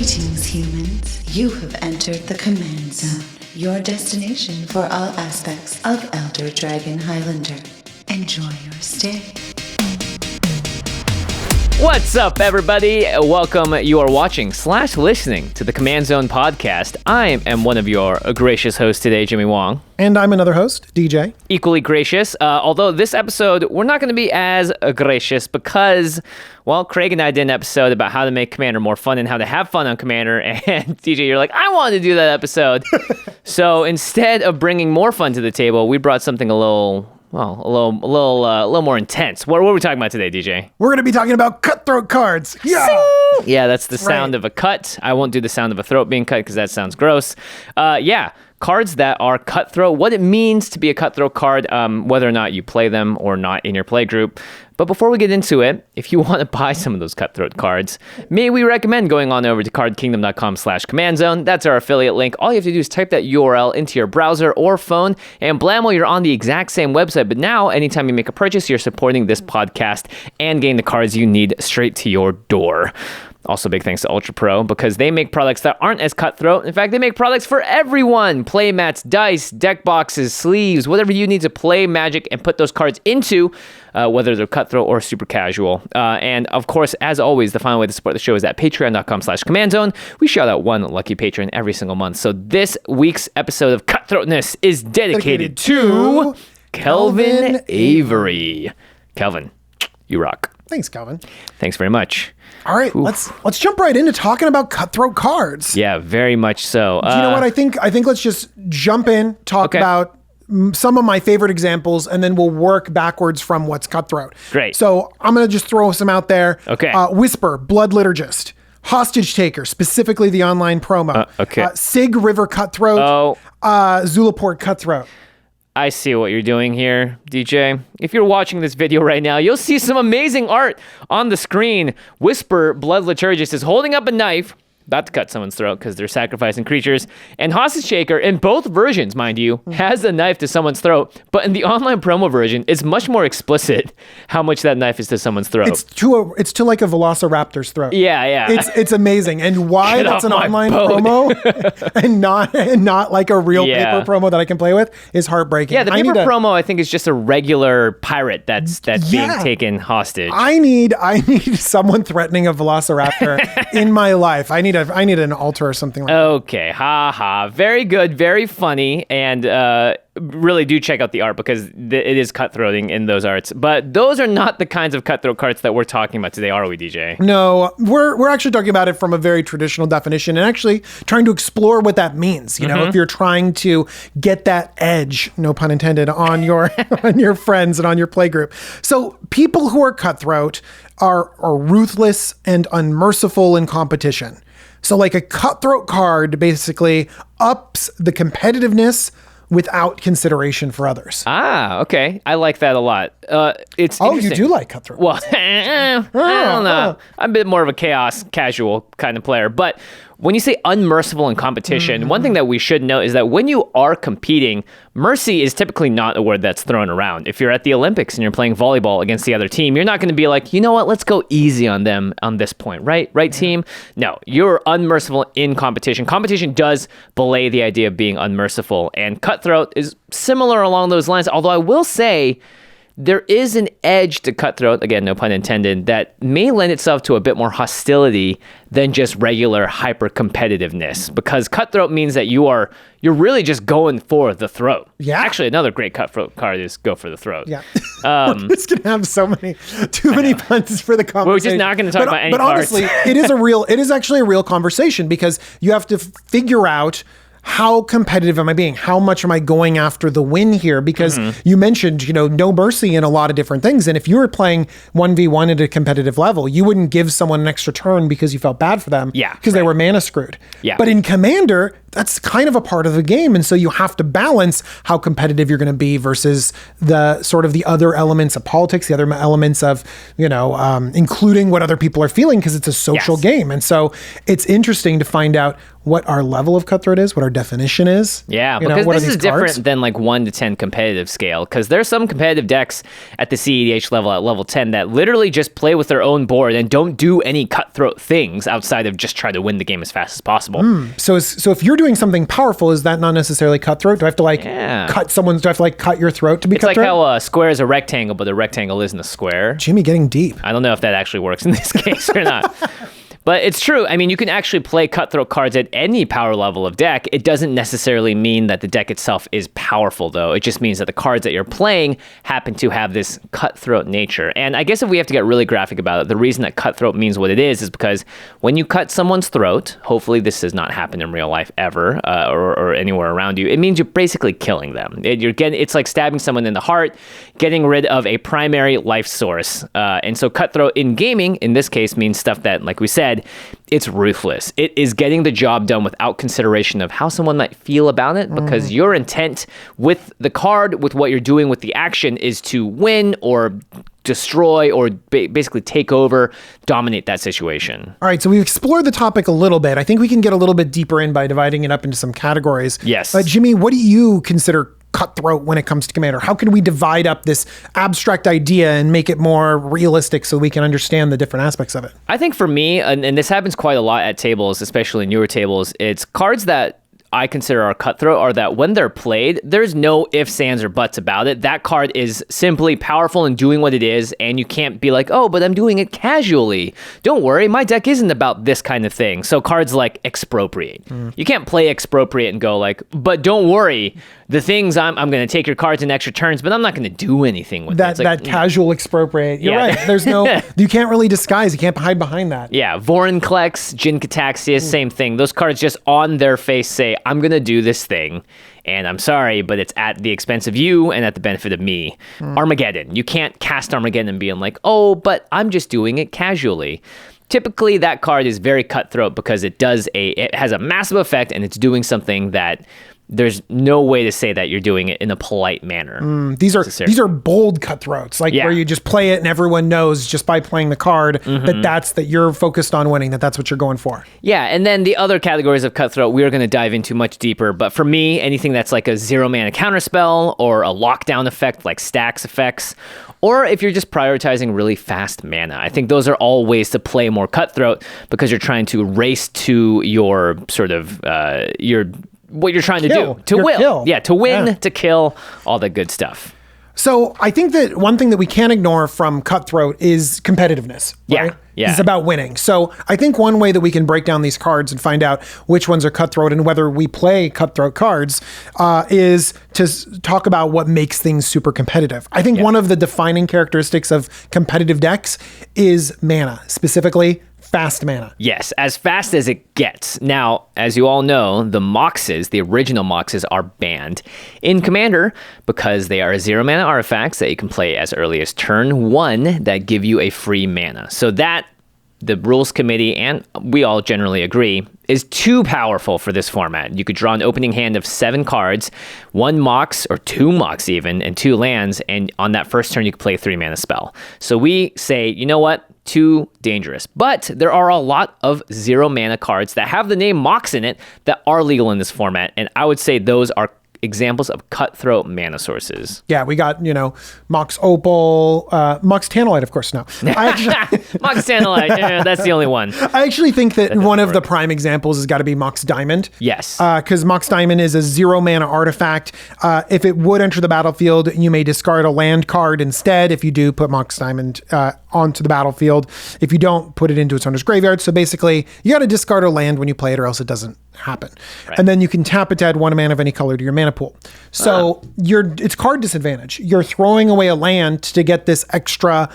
Greetings, humans. You have entered the Command Zone, your destination for all aspects of Elder Dragon Highlander. Enjoy your stay. What's up, everybody? Welcome. You are watching / listening to the Command Zone podcast. I am one of your gracious hosts today, Jimmy Wong. And I'm another host, DJ. Equally gracious, although this episode, we're not going to be as gracious because, well, Craig and I did an episode about how to make Commander more fun and how to have fun on Commander, and DJ, you're like, I wanted to do that episode. So instead of bringing more fun to the table, we brought something a little more intense. What are we talking about today, DJ? We're going to be talking about Cutthroat cards. Yeah. Yeah, that's the sound of a cut. I won't do the sound of a throat being cut because that sounds gross. Cards that are Cutthroat, what it means to be a Cutthroat card, whether or not you play them or not in your play group. But before we get into it, if you want to buy some of those Cutthroat cards, may we recommend going on over to cardkingdom.com/commandzone. That's our affiliate link. All you have to do is type that URL into your browser or phone, and blammo, you're on the exact same website. But now, anytime you make a purchase, you're supporting this podcast and getting the cards you need straight to your door. Also, big thanks to UltraPro, because they make products that aren't as cutthroat. In fact, they make products for everyone. Play mats, dice, deck boxes, sleeves, whatever you need to play Magic and put those cards into, whether they're cutthroat or super casual. And of course, as always, the final way to support the show is at patreon.com/commandzone. We shout out one lucky patron every single month. So this week's episode of Cutthroatness is dedicated to Kelvin Avery. Kelvin, you rock. Thanks, Calvin. Thanks very much. All right, let's jump right into talking about Cutthroat cards. Yeah, very much so. Do you know what I think? I think let's just jump in, talk about some of my favorite examples, and then we'll work backwards from what's Cutthroat. Great. So I'm going to just throw some out there. Okay. Whisper, Blood Liturgist, Hostage Taker, specifically the online promo. Sig River Cutthroat, Zulaport Cutthroat. I see what you're doing here, DJ. If you're watching this video right now, you'll see some amazing art on the screen. Whisper, Blood Liturgist, is holding up a knife, about to cut someone's throat because they're sacrificing creatures. And Hostage Taker, in both versions, mind you, has a knife to someone's throat. But in the online promo version, it's much more explicit how much that knife is to someone's throat. It's to like a Velociraptor's throat. Yeah. It's amazing. And why that's an online promo and not like a real paper promo that I can play with is heartbreaking. Yeah, the paper promo I think is just a regular pirate that's being taken hostage. I need someone threatening a Velociraptor in my life. I need an altar or something like that. Okay, very good, very funny, and really do check out the art because it is cutthroating in those arts. But those are not the kinds of cutthroat cards that we're talking about today, are we, DJ? No, we're actually talking about it from a very traditional definition and actually trying to explore what that means. You know, if you're trying to get that edge, no pun intended, on your on your friends and on your playgroup. So people who are cutthroat are ruthless and unmerciful in competition. So like a Cutthroat card basically ups the competitiveness without consideration for others. Okay. I like that a lot. It's you do like Cutthroat. Well, I don't know. I'm a bit more of a chaos casual kind of player. But when you say unmerciful in competition, one thing that we should know is that when you are competing, mercy is typically not a word that's thrown around. If you're at the Olympics and you're playing volleyball against the other team, you're not going to be like, you know what, let's go easy on them on this point, right? Right, team? No, you're unmerciful in competition. Competition does belay the idea of being unmerciful, and Cutthroat is similar along those lines, although I will say there is an edge to Cutthroat, again, no pun intended, that may lend itself to a bit more hostility than just regular hyper-competitiveness, because Cutthroat means that you're really just going for the throat. Yeah. Actually, another great Cutthroat card is Go for the Throat. Yeah. We're just going to have too many puns for the conversation. We're just not going to talk about any cards. But honestly, it is actually a real conversation because you have to figure out how competitive am I being? How much am I going after the win here? Because you mentioned, no mercy in a lot of different things. And if you were playing 1v1 at a competitive level, you wouldn't give someone an extra turn because you felt bad for them. Yeah. Because they were mana screwed. Yeah. But in Commander, that's kind of a part of the game. And so you have to balance how competitive you're going to be versus the sort of the other elements of politics, the other elements of, including what other people are feeling, because it's a social game. And so it's interesting to find out what our level of Cutthroat is, what our definition is. Yeah, because this is different than like 1 to 10 competitive scale, because there's some competitive decks at the CEDH level, at level 10, that literally just play with their own board and don't do any Cutthroat things outside of just try to win the game as fast as possible. So if you're doing something powerful, is that not necessarily Cutthroat? Do I have to cut your throat to be Cutthroat? It's like how a square is a rectangle, but a rectangle isn't a square. Jimmy getting deep. I don't know if that actually works in this case or not. But it's true. I mean, you can actually play Cutthroat cards at any power level of deck. It doesn't necessarily mean that the deck itself is powerful, though. It just means that the cards that you're playing happen to have this Cutthroat nature. And I guess if we have to get really graphic about it, the reason that Cutthroat means what it is because when you cut someone's throat, hopefully this does not happen in real life ever, or anywhere around you, it means you're basically killing them. It's like stabbing someone in the heart, getting rid of a primary life source. And so Cutthroat in gaming, in this case, means stuff that, like we said, it's ruthless. It is getting the job done without consideration of how someone might feel about it, because your intent with the card, with what you're doing with the action, is to win or destroy or basically take over, dominate that situation. All right, so we've explored the topic a little bit. I think we can get a little bit deeper in by dividing it up into some categories. Yes. Jimmy, what do you consider Cutthroat when it comes to Commander? How can we divide up this abstract idea and make it more realistic so we can understand the different aspects of it? I think for me, and this happens quite a lot at tables, especially newer tables, it's cards that I consider are Cutthroat are that when they're played, there's no ifs, ands, or buts about it. That card is simply powerful and doing what it is, and you can't be like, oh, but I'm doing it casually. Don't worry, my deck isn't about this kind of thing. So cards like Expropriate. You can't play Expropriate and go like, but don't worry, the things I'm going to take your cards in extra turns, but I'm not going to do anything with that. That casual Expropriate. You're right. There's no, you can't really disguise. You can't hide behind that. Yeah, Vorinclex, Jin Cataxias, same thing. Those cards just on their face say, I'm going to do this thing, and I'm sorry, but it's at the expense of you and at the benefit of me. Armageddon. You can't cast Armageddon and being like, oh, but I'm just doing it casually. Typically, that card is very Cutthroat because it has a massive effect, and it's doing something that there's no way to say that you're doing it in a polite manner. These are bold Cutthroats, where you just play it and everyone knows just by playing the card that you're focused on winning, that's what you're going for. Yeah, and then the other categories of Cutthroat we're going to dive into much deeper. But for me, anything that's like a 0-mana counterspell or a lockdown effect like Stax effects, or if you're just prioritizing really fast mana, I think those are all ways to play more Cutthroat because you're trying to race to your sort of what you're trying to do, to win. Yeah, to win, to kill, all that good stuff. So I think that one thing that we can't ignore from Cutthroat is competitiveness. Right? Yeah. It's about winning. So I think one way that we can break down these cards and find out which ones are Cutthroat and whether we play Cutthroat cards is to talk about what makes things super competitive. I think one of the defining characteristics of competitive decks is mana, specifically fast mana. Yes, as fast as it gets. Now, as you all know, the Moxes, the original Moxes, are banned in Commander because they are 0-mana artifacts that you can play as early as turn 1 that give you a free mana. So that, the rules committee, and we all generally agree, is too powerful for this format. You could draw an opening hand of 7 cards, 1 Mox, or 2 Mox even, and 2 lands, and on that first turn you could play a 3-mana spell. So we say, you know what? Too dangerous. But there are a lot of 0-mana cards that have the name Mox in it that are legal in this format, and I would say those are examples of Cutthroat mana sources. Yeah, we got, Mox Opal, Mox Tantalite, of course, no. Mox Tantalite, that's the only one. I actually think that one of the prime examples has got to be Mox Diamond. Yes. Because Mox Diamond is a 0-mana artifact. If it would enter the battlefield, you may discard a land card instead. If you do, put Mox Diamond onto the battlefield. If you don't, put it into its owner's graveyard. So basically, you got to discard a land when you play it, or else it doesn't happen. Right. And then you can tap it to add 1 mana of any color to your mana pool. So it's card disadvantage. You're throwing away a land to get this extra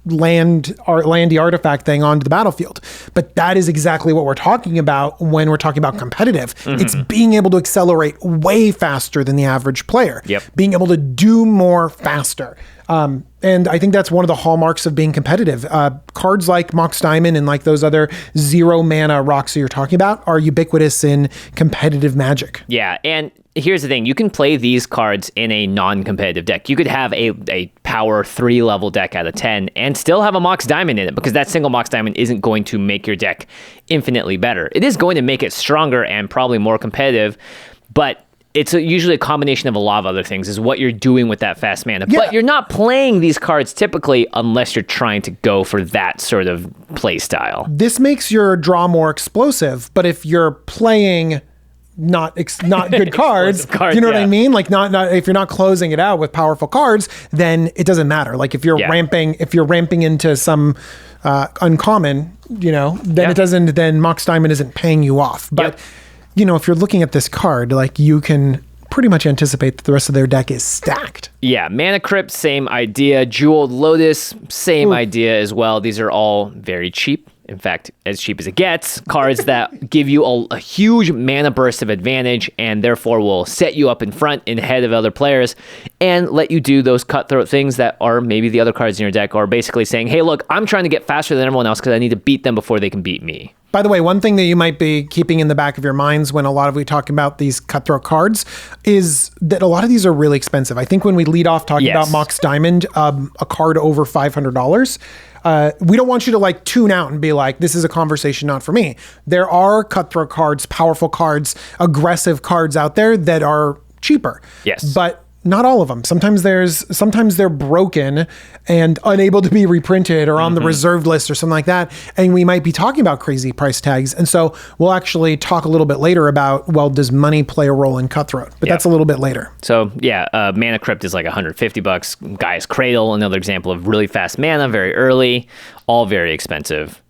landy artifact thing onto the battlefield. But that is exactly what we're talking about when we're talking about competitive. It's being able to accelerate way faster than the average player. Being able to do more faster. And I think that's one of the hallmarks of being competitive. Cards like Mox Diamond and like those other 0 mana rocks that you're talking about are ubiquitous in competitive Magic. Yeah, and here's the thing. You can play these cards in a non-competitive deck. You could have a power 3 level deck out of 10 and still have a Mox Diamond in it, because that single Mox Diamond isn't going to make your deck infinitely better. It is going to make it stronger and probably more competitive, but it's usually a combination of a lot of other things, is what you're doing with that fast mana. Yeah. But you're not playing these cards typically unless you're trying to go for that sort of play style. This makes your draw more explosive, but if you're playing not good cards, you know what I mean? Like not if you're not closing it out with powerful cards, then it doesn't matter. Like if you're ramping into some uncommon, then it doesn't. Then Mox Diamond isn't paying you off. But if you're looking at this card, like you can pretty much anticipate that the rest of their deck is stacked. Yeah, Mana Crypt, same idea. Jeweled Lotus, same idea as well. These are all very cheap. In fact, as cheap as it gets. Cards that give you a huge mana burst of advantage and therefore will set you up in front and ahead of other players and let you do those cutthroat things that are maybe the other cards in your deck are basically saying, hey, look, I'm trying to get faster than everyone else because I need to beat them before they can beat me. By the way, one thing that you might be keeping in the back of your minds when a lot of we talk about these cutthroat cards is that a lot of these are really expensive. I think when we lead off talking about Mox Diamond, a card over $500, we don't want you to like tune out and be like, this is a conversation not for me. There are cutthroat cards, powerful cards, aggressive cards out there that are cheaper. Yes. But not all of them. Sometimes they're broken and unable to be reprinted or on the reserved list or something like that. And we might be talking about crazy price tags. And so we'll actually talk a little bit later about, well, does money play a role in Cutthroat? But that's a little bit later. So Mana Crypt is like $150. Gaia's Cradle, another example of really fast mana, very early, all very expensive.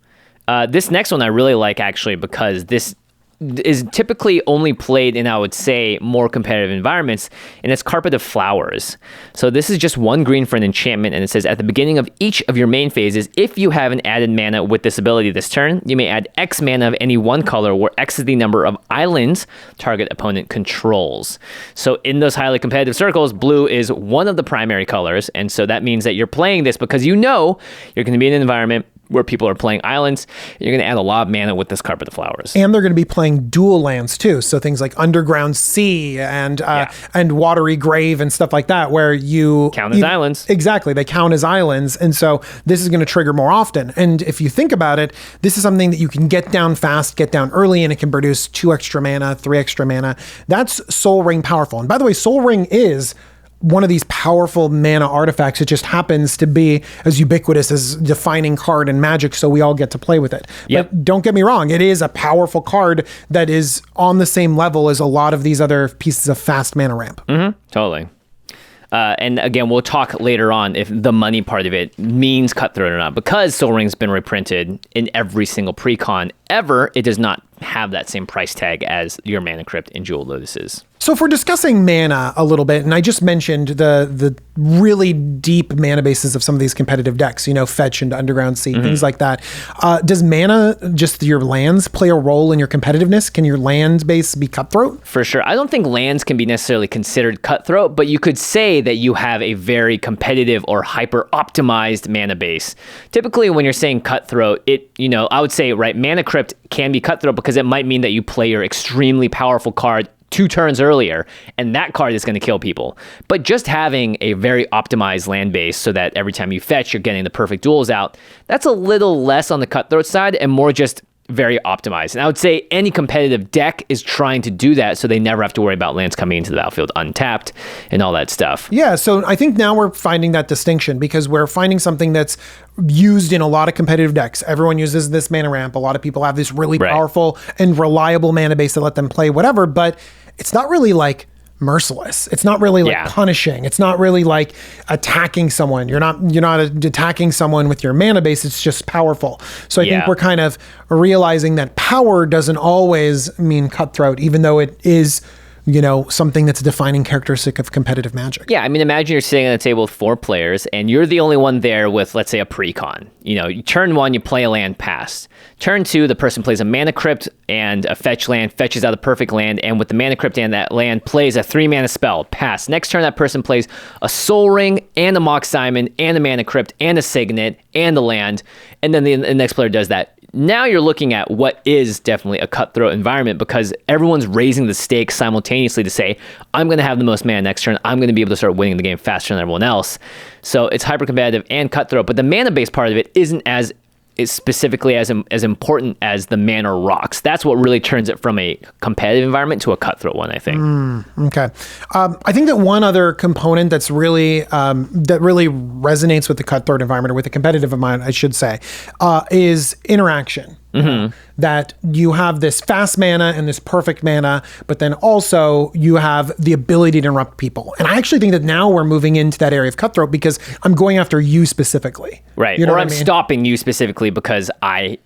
This next one I really like actually because this is typically only played in, I would say, more competitive environments, and it's Carpet of Flowers. So this is just 1 green for an enchantment, and it says, at the beginning of each of your main phases, if you have an added mana with this ability this turn, you may add X mana of any one color, where X is the number of islands target opponent controls. So in those highly competitive circles, blue is one of the primary colors, and so that means that you're playing this because you're going to be in an environment where people are playing islands. You're going to add a lot of mana with this Carpet of Flowers. And they're going to be playing dual lands too. So things like Underground Sea and Watery Grave and stuff like that, where you count as islands. Exactly. They count as islands. And so this is going to trigger more often. And if you think about it, this is something that you can get down fast, get down early, and it can produce 2 extra mana, 3 extra mana. That's Soul Ring powerful. And by the way, Soul Ring is one of these powerful mana artifacts. It just happens to be as ubiquitous as defining card in Magic, so we all get to play with it. But don't get me wrong, it is a powerful card that is on the same level as a lot of these other pieces of fast mana ramp. Totally. And again, we'll talk later on if the money part of it means Cutthroat or not. Because Soul Ring's been reprinted in every single pre-con ever, it does not have that same price tag as your Mana Crypt and Jeweled Lotuses. So if we're discussing mana a little bit, and I just mentioned the really deep mana bases of some of these competitive decks, Fetch and Underground Sea, things like that. Does mana, just your lands, play a role in your competitiveness? Can your land base be Cutthroat? For sure. I don't think lands can be necessarily considered Cutthroat, but you could say that you have a very competitive or hyper-optimized mana base. Typically, when you're saying Cutthroat, I would say, right, Mana Crypt can be Cutthroat because it might mean that you play your extremely powerful card 2 turns earlier, and that card is going to kill people. But just having a very optimized land base so that every time you fetch, you're getting the perfect duels out, that's a little less on the Cutthroat side and more just very optimized. And I would say any competitive deck is trying to do that so they never have to worry about lands coming into the battlefield untapped and all that stuff. Yeah, so I think now we're finding that distinction because we're finding something that's used in a lot of competitive decks. Everyone uses this mana ramp. A lot of people have this really powerful and reliable mana base that let them play whatever, but it's not really like merciless. It's not really like punishing. It's not really like attacking someone. You're not attacking someone with your mana base. It's just powerful. So I think we're kind of realizing that power doesn't always mean Cutthroat, even though it is something that's a defining characteristic of competitive Magic. Yeah, I mean, imagine you're sitting at a table with 4 players, and you're the only one there with, let's say, a precon. Turn 1, you play a land pass. Turn 2, the person plays a Mana Crypt and a fetch land, fetches out a perfect land, and with the Mana Crypt and that land, plays a 3-mana spell, pass. Next turn, that person plays a Soul Ring and a Mox Diamond and a Mana Crypt and a Signet and a land, and then the next player does that. Now you're looking at what is definitely a cutthroat environment because everyone's raising the stakes simultaneously to say, I'm going to have the most mana next turn. I'm going to be able to start winning the game faster than everyone else. So it's hyper competitive and cutthroat, but the mana-based part of it isn't as specifically as important as the mana rocks. That's what really turns it from a competitive environment to a cutthroat one, I think. Okay. I think that one other component that's really resonates with the cutthroat environment, or with the competitive environment, I should say, is interaction. That you have this fast mana and this perfect mana, but then also you have the ability to interrupt people. And I actually think that now we're moving into that area of cutthroat because I'm going after you specifically. Right. Or I'm stopping you specifically because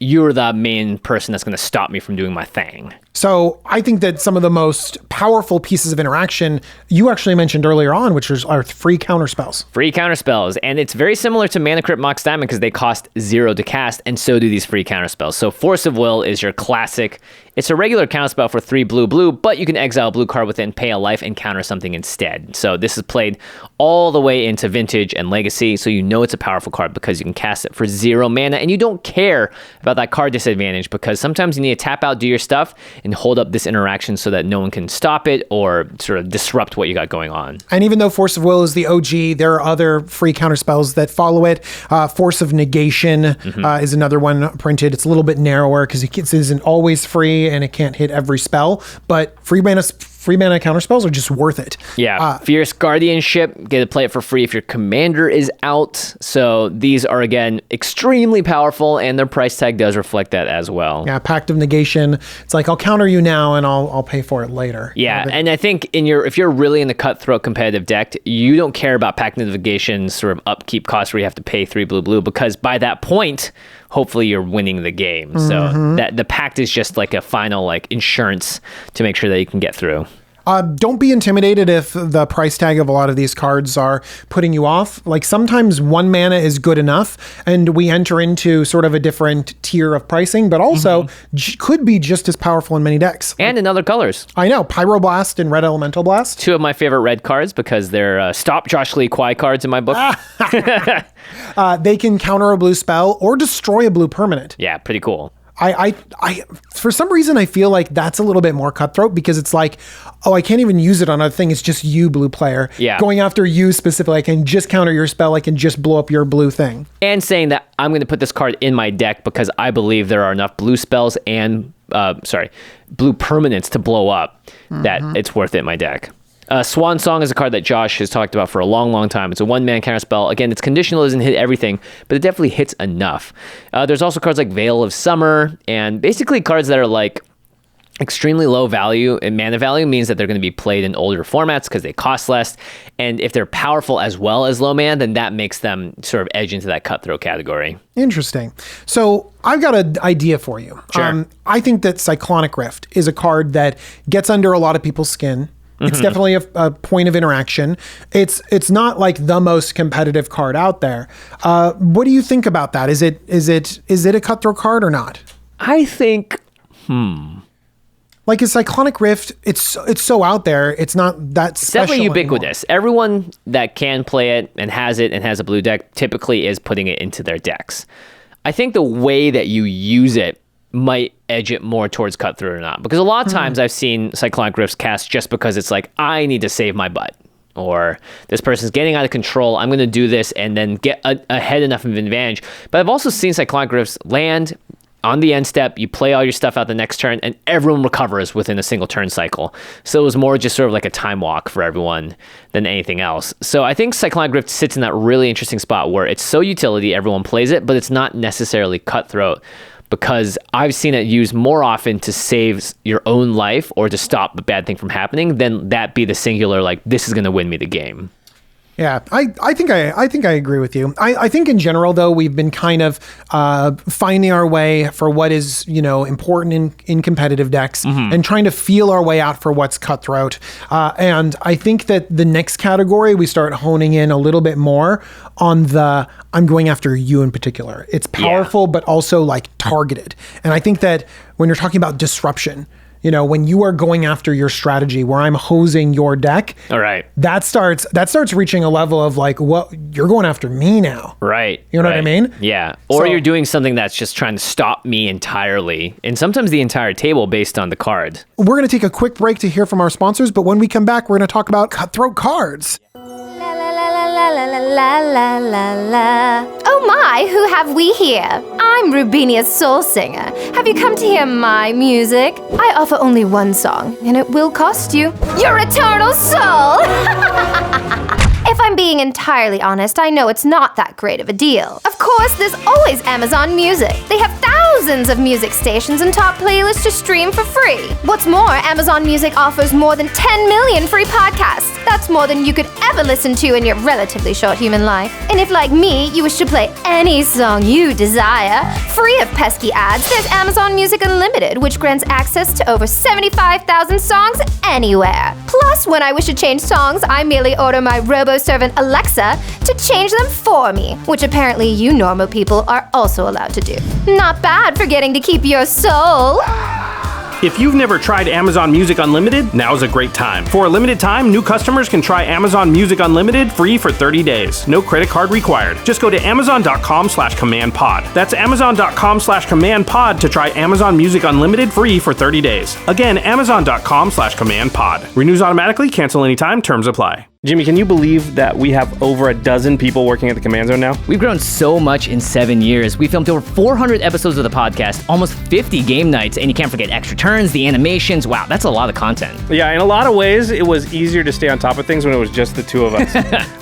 you're the main person that's going to stop me from doing my thing. So I think that some of the most powerful pieces of interaction you actually mentioned earlier on, which are free counterspells. Free counterspells. And it's very similar to Mana Crypt Mox Diamond because they cost 0 to cast, and so do these free counterspells. So Force of Will is your classic. It's a regular counterspell for 3 blue, but you can exile a blue card within, pay a life, and counter something instead. So this is played all the way into Vintage and Legacy, so you know it's a powerful card because you can cast it for 0 mana, and you don't care about that card disadvantage because sometimes you need to tap out, do your stuff, and hold up this interaction so that no one can stop it or sort of disrupt what you got going on. And even though Force of Will is the OG, there are other free counterspells that follow it. Force of Negation is another one printed. It's a little bit narrower because it isn't always free and it can't hit every spell, but free mana counterspells are just worth it. Yeah, Fierce Guardianship, get to play it for free if your commander is out. So these are, again, extremely powerful, and their price tag does reflect that as well. Yeah, Pact of Negation. It's like, I'll counter you now and I'll pay for it later. Yeah, and I think if you're really in the cutthroat competitive deck, you don't care about Pact of Negation's sort of upkeep cost where you have to pay 3 blue, because by that point, hopefully you're winning the game. So that the Pact is just like a final insurance to make sure that you can get through. Don't be intimidated if the price tag of a lot of these cards are putting you off. Like, sometimes 1 mana is good enough and we enter into sort of a different tier of pricing, but also could be just as powerful in many decks. And in other colors. I know. Pyroblast and Red Elemental Blast. 2 of my favorite red cards because they're Stop Josh Lee Kwai cards in my book. They can counter a blue spell or destroy a blue permanent. Yeah, pretty cool. I for some reason, I feel like that's a little bit more cutthroat because it's like, oh, I can't even use it on a thing. It's just you, blue player. Yeah. Going after you specifically, I can just counter your spell. I can just blow up your blue thing. And saying that I'm going to put this card in my deck because I believe there are enough blue spells and, blue permanents to blow up that it's worth it in my deck. Swan Song is a card that Josh has talked about for a long, long time. It's a 1-man counterspell. Again, it's conditional, doesn't hit everything, but it definitely hits enough. There's also cards like Vale of Summer, and basically cards that are like extremely low value, and mana value means that they're going to be played in older formats because they cost less. And if they're powerful as well as low mana, then that makes them sort of edge into that cutthroat category. Interesting. So I've got an idea for you. Sure. I think that Cyclonic Rift is a card that gets under a lot of people's skin. It's definitely a point of interaction. It's not like the most competitive card out there. What do you think about that? Is it a cutthroat card or not? I think, like, a Cyclonic Rift, it's so out there. It's not that special. It's definitely ubiquitous. Anymore. Everyone that can play it and has a blue deck typically is putting it into their decks. I think the way that you use it might edge it more towards cutthroat or not, because a lot of times I've seen Cyclonic Rifts cast just because it's like, I need to save my butt, or this person's getting out of control, I'm going to do this and then get ahead enough of an advantage. But I've also seen Cyclonic Rifts land on the end step, you play all your stuff out the next turn, and everyone recovers within a single turn cycle. So it was more just sort of like a time walk for everyone than anything else. So I think Cyclonic Rift sits in that really interesting spot where it's so utility, everyone plays it, but it's not necessarily cutthroat, because I've seen it used more often to save your own life or to stop a bad thing from happening than that be the singular, like, this is going to win me the game. Yeah, I think I agree with you. I think in general, though, we've been kind of finding our way for what is, important in competitive decks and trying to feel our way out for what's cutthroat. And I think that the next category, we start honing in a little bit more on I'm going after you in particular. It's powerful, but also like targeted. And I think that when you're talking about disruption, when you are going after your strategy where I'm hosing your deck, all right, that starts reaching a level of like, what, you're going after me now. Right. You know what I mean? Yeah. Or you're doing something that's just trying to stop me entirely, and sometimes the entire table based on the card. We're going to take a quick break to hear from our sponsors, but when we come back, we're going to talk about cutthroat cards. La la la la la la la la la. Oh my, who have we here? I'm Rubinia's soul singer. Have you come to hear my music? I offer only one song, and it will cost you your eternal soul. If I'm being entirely honest, I know it's not that great of a deal. Of course, there's always Amazon Music. They have thousands of music stations and top playlists to stream for free. What's more, Amazon Music offers more than 10 million free podcasts. That's more than you could ever listen to in your relatively short human life. And if, like me, you wish to play any song you desire, free of pesky ads, there's Amazon Music Unlimited, which grants access to over 75,000 songs anywhere. Plus, when I wish to change songs, I merely order my robo-servant Alexa to change them for me, which apparently you normal people are also allowed to do. Not bad for getting to keep your soul. If you've never tried Amazon Music Unlimited, now's a great time. For a limited time, new customers can try Amazon Music Unlimited free for 30 days. No credit card required. Just go to amazon.com/commandpod. That's amazon.com/commandpod to try Amazon Music Unlimited free for 30 days. Again, amazon.com/commandpod. Renews automatically, cancel anytime, terms apply. Jimmy, can you believe that we have over a dozen people working at the Command Zone now? We've grown so much in 7 years. We filmed over 400 episodes of the podcast, almost 50 game nights, and you can't forget extra turns, the animations. Wow, that's a lot of content. Yeah, in a lot of ways, it was easier to stay on top of things when it was just the two of us.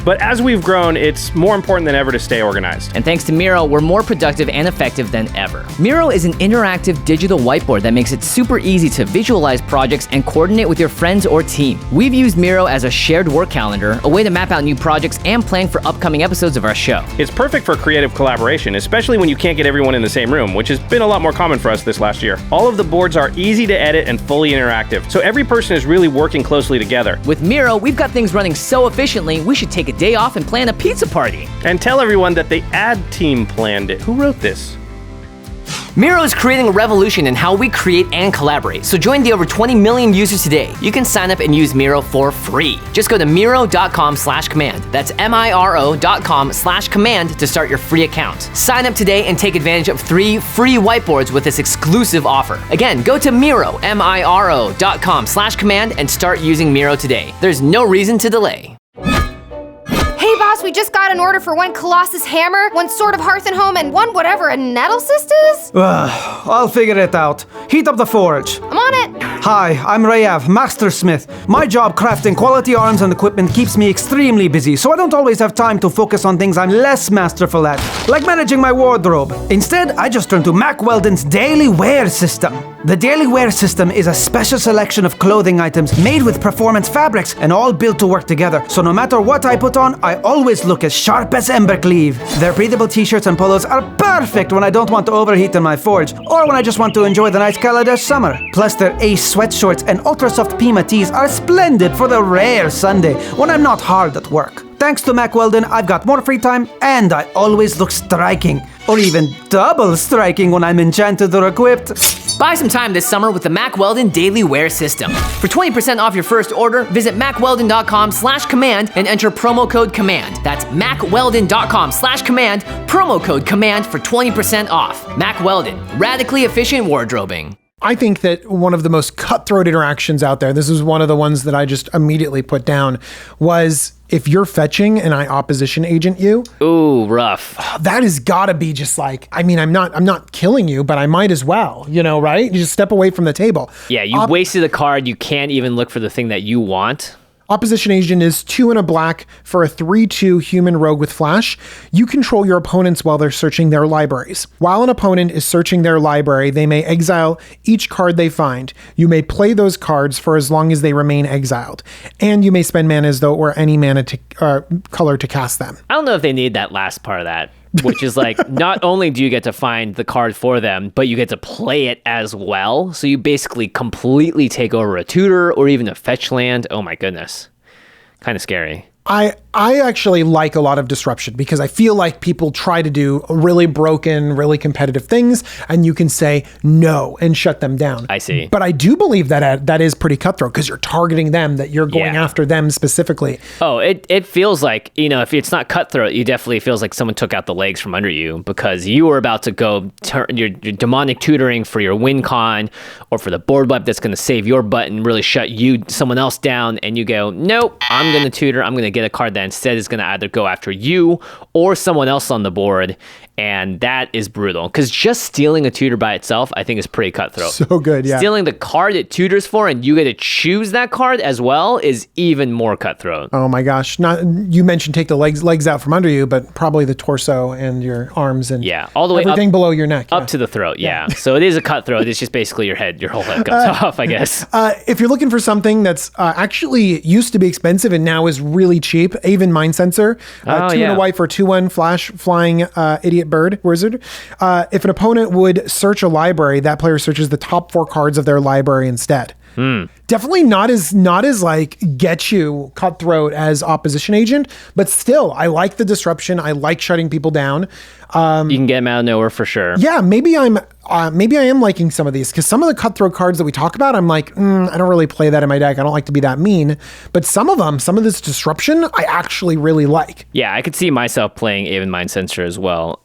But as we've grown, it's more important than ever to stay organized. And thanks to MIRO, we're more productive and effective than ever. MIRO is an interactive digital whiteboard that makes it super easy to visualize projects and coordinate with your friends or team. We've used MIRO as a shared work calendar, a way to map out new projects and plan for upcoming episodes of our show. It's perfect for creative collaboration, especially when you can't get everyone in the same room, which has been a lot more common for us this last year. All of the boards are easy to edit and fully interactive, so every person is really working closely together. With MIRO, we've got things running so efficiently, we should take a day off and plan a pizza party. And tell everyone that the ad team planned it. Who wrote this? MIRO is creating a revolution in how we create and collaborate, so join the over 20 million users today. You can sign up and use MIRO for free. Just go to miro.com/command. That's miro.com/command to start your free account. Sign up today and take advantage of 3 free whiteboards with this exclusive offer. Again, go to MIRO, miro.com/command and start using MIRO today. There's no reason to delay. Hey boss, we just got an order for 1 Colossus Hammer, 1 Sword of Hearth and Home, and 1 whatever a Nettle Cyst is? I'll figure it out. Heat up the forge. I'm on it. Hi, I'm Rayav, Mastersmith. My job crafting quality arms and equipment keeps me extremely busy, so I don't always have time to focus on things I'm less masterful at, like managing my wardrobe. Instead, I just turn to MACK Weldon's Daily Wear System. The Daily Wear System is a special selection of clothing items made with performance fabrics and all built to work together, so no matter what I put on, I always look as sharp as Embercleave. Their breathable t-shirts and polos are perfect when I don't want to overheat in my forge, or when I just want to enjoy the nice Kaladesh summer. Plus, their Ace sweatshorts and ultra-soft Pima tees are splendid for the rare Sunday when I'm not hard at work. Thanks to MACK Weldon, I've got more free time, and I always look striking. Or even double striking when I'm enchanted or equipped. Buy some time this summer with the MACK Weldon Daily Wear System. For 20% off your first order, visit mackweldon.com/command and enter promo code COMMAND. That's mackweldon.com/command, promo code COMMAND for 20% off. MACK Weldon, radically efficient wardrobing. I think that one of the most cutthroat interactions out there, this is one of the ones that I just immediately put down, was if you're fetching and I opposition agent you. Ooh, rough. That has got to be just like, I mean, I'm not killing you, but I might as well, right? You just step away from the table. Yeah, you wasted a card. You can't even look for the thing that you want. Opposition Agent is 2 and a black for a 3/2 human rogue with flash. You control your opponents while they're searching their libraries. While an opponent is searching their library, they may exile each card they find. You may play those cards for as long as they remain exiled. And you may spend mana as though it were any mana color to cast them. I don't know if they need that last part of that, which is like, not only do you get to find the card for them, but you get to play it as well. So you basically completely take over a tutor or even a fetch land. Oh my goodness. Kind of scary. I actually like a lot of disruption because I feel like people try to do really broken, really competitive things, and you can say no and shut them down. I see. But I do believe that is pretty cutthroat because you're targeting them, that you're going after them specifically. Oh, it feels like, if it's not cutthroat, you definitely feels like someone took out the legs from under you because you were about to go turn your demonic tutoring for your win con or for the board wipe that's going to save your butt and really shut someone else down, and you go, nope, I'm going to tutor, I'm going to get a card that instead is going to either go after you or someone else on the board, and that is brutal because just stealing a tutor by itself I think is pretty cutthroat. So good. Yeah, stealing the card it tutors for and you get to choose that card as well is even more cutthroat. Oh my gosh. You mentioned take the legs out from under you, but probably the torso and your arms and all the way everything below your neck, up to the throat. So it is a cutthroat. It's just basically your whole head comes off, I guess. If you're looking for something that's actually used to be expensive and now is really cheap, Aven Mind Sensor, 2 and a white for 2/1 flash flying idiot bird wizard. If an opponent would search a library, that player searches the top 4 cards of their library instead. Definitely not as like get you cutthroat as Opposition Agent, but still I like the disruption. I like shutting people down. You can get them out of nowhere for sure. Yeah, maybe I am liking some of these because some of the cutthroat cards that we talk about, I'm like, I don't really play that in my deck. I don't like to be that mean. But some of this disruption, I actually really like. Yeah, I could see myself playing Aven Mind Sensor as well.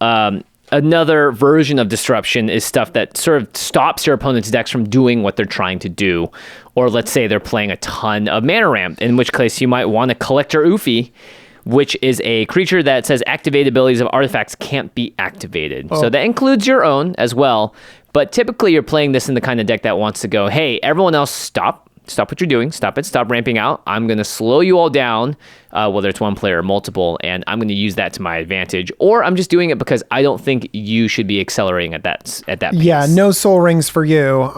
Another version of disruption is stuff that sort of stops your opponent's decks from doing what they're trying to do. Or let's say they're playing a ton of mana ramp, in which case you might want to Collector Oofie, which is a creature that says activated abilities of artifacts can't be activated. So that includes your own as well. But typically you're playing this in the kind of deck that wants to go, hey, everyone else stop what you're doing. Stop ramping out. I'm going to slow you all down, whether it's one player or multiple, and I'm going to use that to my advantage. Or I'm just doing it because I don't think you should be accelerating at that pace. Yeah, no soul rings for you.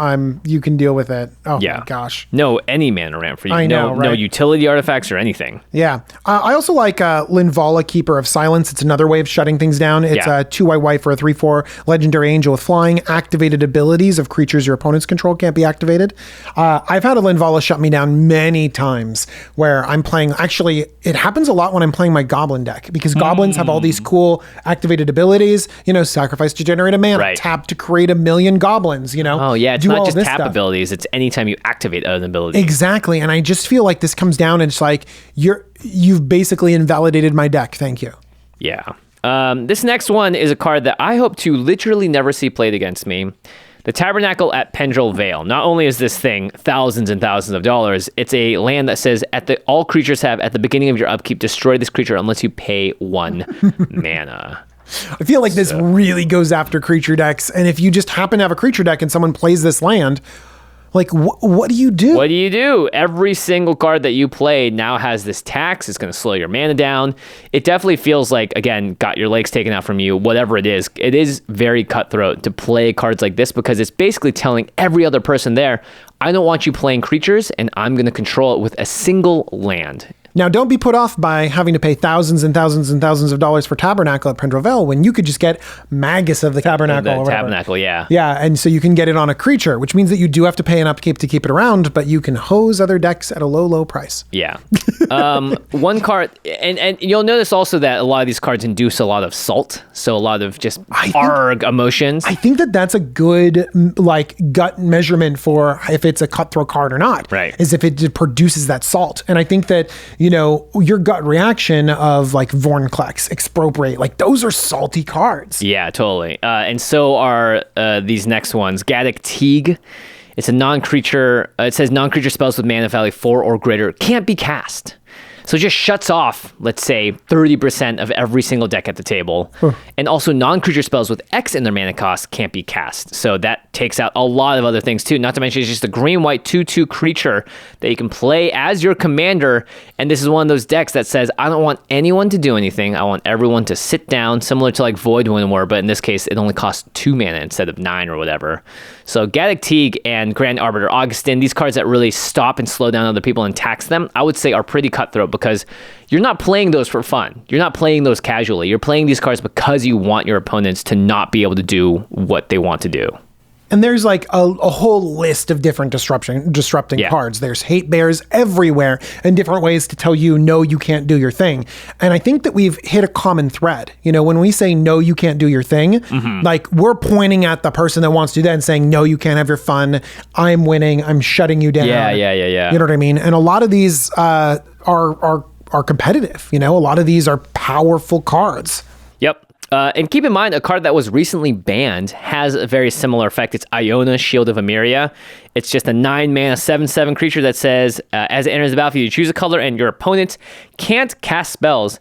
You can deal with it. Oh my gosh. No any mana ramp for you. I know, right? No utility artifacts or anything. Yeah. I also like Linvala, Keeper of Silence. It's another way of shutting things down. It's a 2 white for a 3/4 legendary angel with flying. Activated abilities of creatures your opponents control can't be activated. I've had a Linvala shut me down many times where I'm playing. Actually, it happens a lot when I'm playing my goblin deck because goblins have all these cool activated abilities, sacrifice to generate a mana, tap to create 1,000,000 goblins, Oh yeah, it's not just tap abilities, it's anytime you activate an ability. Exactly. And I just feel like this comes down and it's like you've basically invalidated my deck. Thank you. Yeah. This next one is a card that I hope to literally never see played against me. The Tabernacle at Pendrell Vale. Not only is this thing thousands and thousands of dollars, it's a land that says all creatures have at the beginning of your upkeep, destroy this creature unless you pay 1 mana. I feel like this really goes after creature decks. And if you just happen to have a creature deck and someone plays this land, like, what do you do? What do you do? Every single card that you play now has this tax. It's going to slow your mana down. It definitely feels like, again, got your legs taken out from you, whatever it is. It is very cutthroat to play cards like this because it's basically telling every other person there, I don't want you playing creatures, and I'm going to control it with a single land. Now, don't be put off by having to pay thousands and thousands and thousands of dollars for Tabernacle at Pendrell Vale when you could just get Magus of the Tabernacle. Tabernacle, yeah. Yeah, and so you can get it on a creature, which means that you do have to pay an upkeep to keep it around, but you can hose other decks at a low, low price. Yeah. One card, and you'll notice also that a lot of these cards induce a lot of salt, so a lot of just emotions. I think that's a good gut measurement for if it's a cutthroat card or not. Right. Is if it produces that salt. And I think that your gut reaction of Vornklex, Expropriate, those are salty cards. Yeah, totally. And so are these next ones. Gadoctigue. It's a non-creature. It says non-creature spells with mana value 4 or greater can't be cast. So it just shuts off, let's say, 30% of every single deck at the table. And also non-creature spells with X in their mana cost can't be cast. So that takes out a lot of other things too. Not to mention it's just a green-white 2/2 creature that you can play as your commander. And this is one of those decks that says, I don't want anyone to do anything. I want everyone to sit down, similar to like Void Wind War, but in this case, it only costs 2 mana instead of 9 or whatever. So Gadoctigue and Grand Arbiter Augustin, these cards that really stop and slow down other people and tax them, I would say are pretty cutthroat because you're not playing those for fun. You're not playing those casually. You're playing these cards because you want your opponents to not be able to do what they want to do. And there's like a whole list of different disrupting cards. There's hate bears everywhere and different ways to tell you, no, you can't do your thing. And I think that we've hit a common thread. You know, when we say, no, you can't do your thing, like we're pointing at the person that wants to do that and saying, no, you can't have your fun. I'm winning. I'm shutting you down. Yeah. You know what I mean? And a lot of these are competitive. You know, a lot of these are powerful cards. Yep. And keep in mind, a card that was recently banned has a very similar effect. It's Iona, Shield of Emeria. It's just a 9-mana, 7/7 creature that says, as it enters the battlefield, you choose a color, and your opponent can't cast spells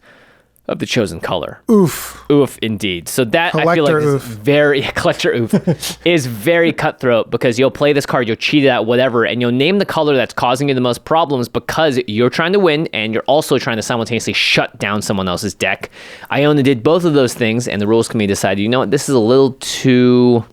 of the chosen color. Oof. Oof, indeed. So that, Collector I feel like, oof. is very, Collector Oof, is very cutthroat because you'll play this card, you'll cheat it at whatever, and you'll name the color that's causing you the most problems because you're trying to win, and you're also trying to simultaneously shut down someone else's deck. Iona did both of those things, and the rules committee decided, you know what, this is a little too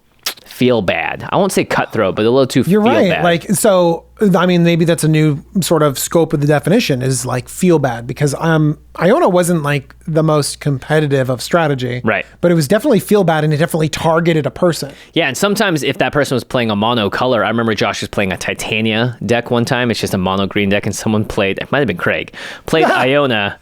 feel bad. I won't say cutthroat, but a little too You're feel right. bad. Like, so, I mean, maybe that's a new sort of scope of the definition is like feel bad because Iona wasn't like the most competitive of strategy. Right. But it was definitely feel bad and it definitely targeted a person. Yeah, and sometimes if that person was playing a mono color, I remember Josh was playing a Titania deck one time. It's just a mono green deck, and someone played, it might have been Craig, played Iona,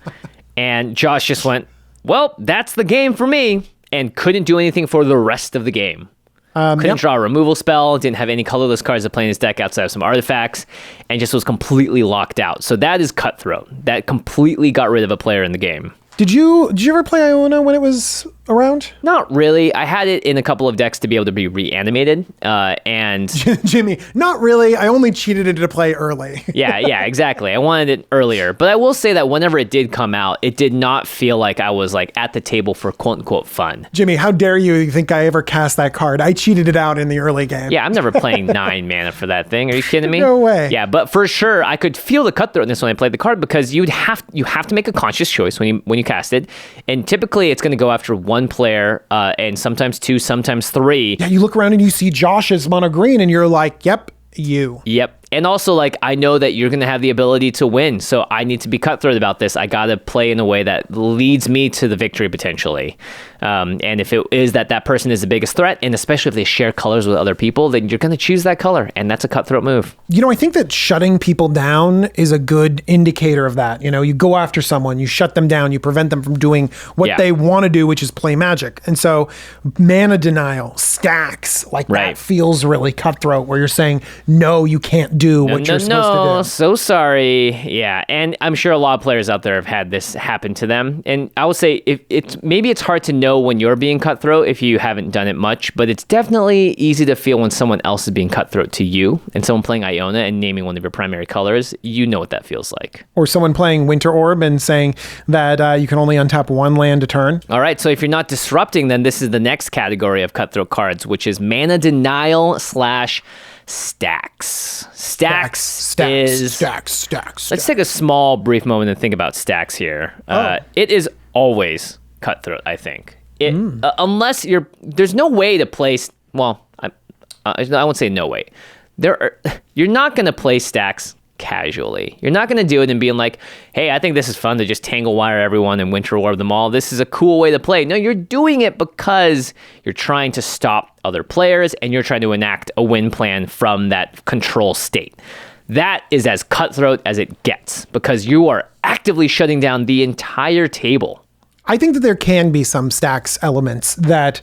and Josh just went, well, that's the game for me, and couldn't do anything for the rest of the game. Couldn't draw a removal spell, didn't have any colorless cards to play in his deck outside of some artifacts, and just was completely locked out. So that is cutthroat. That completely got rid of a player in the game. Did you ever play Iona when it was around? Not really. I had it in a couple of decks to be able to be reanimated, and Jimmy, not really. I only cheated it to play early. yeah, exactly. I wanted it earlier, but I will say that whenever it did come out, it did not feel like I was like at the table for quote unquote fun. Jimmy, how dare you think I ever cast that card? I cheated it out in the early game. Yeah, I'm never playing 9 mana for that thing. Are you kidding me? No way. Yeah, but for sure, I could feel the cutthroatness when I played the card because you have to make a conscious choice when you cast it, and typically it's going to go after one player, and sometimes 2, sometimes 3. Yeah, you look around and you see Josh's mono green, and you're like, "Yep, you." Yep. And also, like, I know that you're going to have the ability to win, so I need to be cutthroat about this. I got to play in a way that leads me to the victory, potentially. And if it is that person is the biggest threat, and especially if they share colors with other people, then you're going to choose that color, and that's a cutthroat move. You know, I think that shutting people down is a good indicator of that. You know, you go after someone, you shut them down, you prevent them from doing what they want to do, which is play Magic. And so mana denial, stacks, like that feels really cutthroat, where you're saying, no, you can't do what you're supposed to do. So sorry. Yeah, and I'm sure a lot of players out there have had this happen to them. And I would say maybe it's hard to know when you're being cutthroat if you haven't done it much, but it's definitely easy to feel when someone else is being cutthroat to you, and someone playing Iona and naming one of your primary colors. You know what that feels like. Or someone playing Winter Orb and saying that you can only untap one land a turn. All right, so if you're not disrupting, then this is the next category of cutthroat cards, which is mana denial / stacks. Stacks. Let's take a small brief moment and think about stacks here. It is always cutthroat, I think. Unless there's no way to place. Well, I won't say no way. You're not going to play stacks casually. You're not going to do it and being like, hey, I think this is fun to just tangle wire everyone and Winter Orb them all. This is a cool way to play. No, you're doing it because you're trying to stop other players and you're trying to enact a win plan from that control state. That is as cutthroat as it gets because you are actively shutting down the entire table. I think that there can be some stacks elements that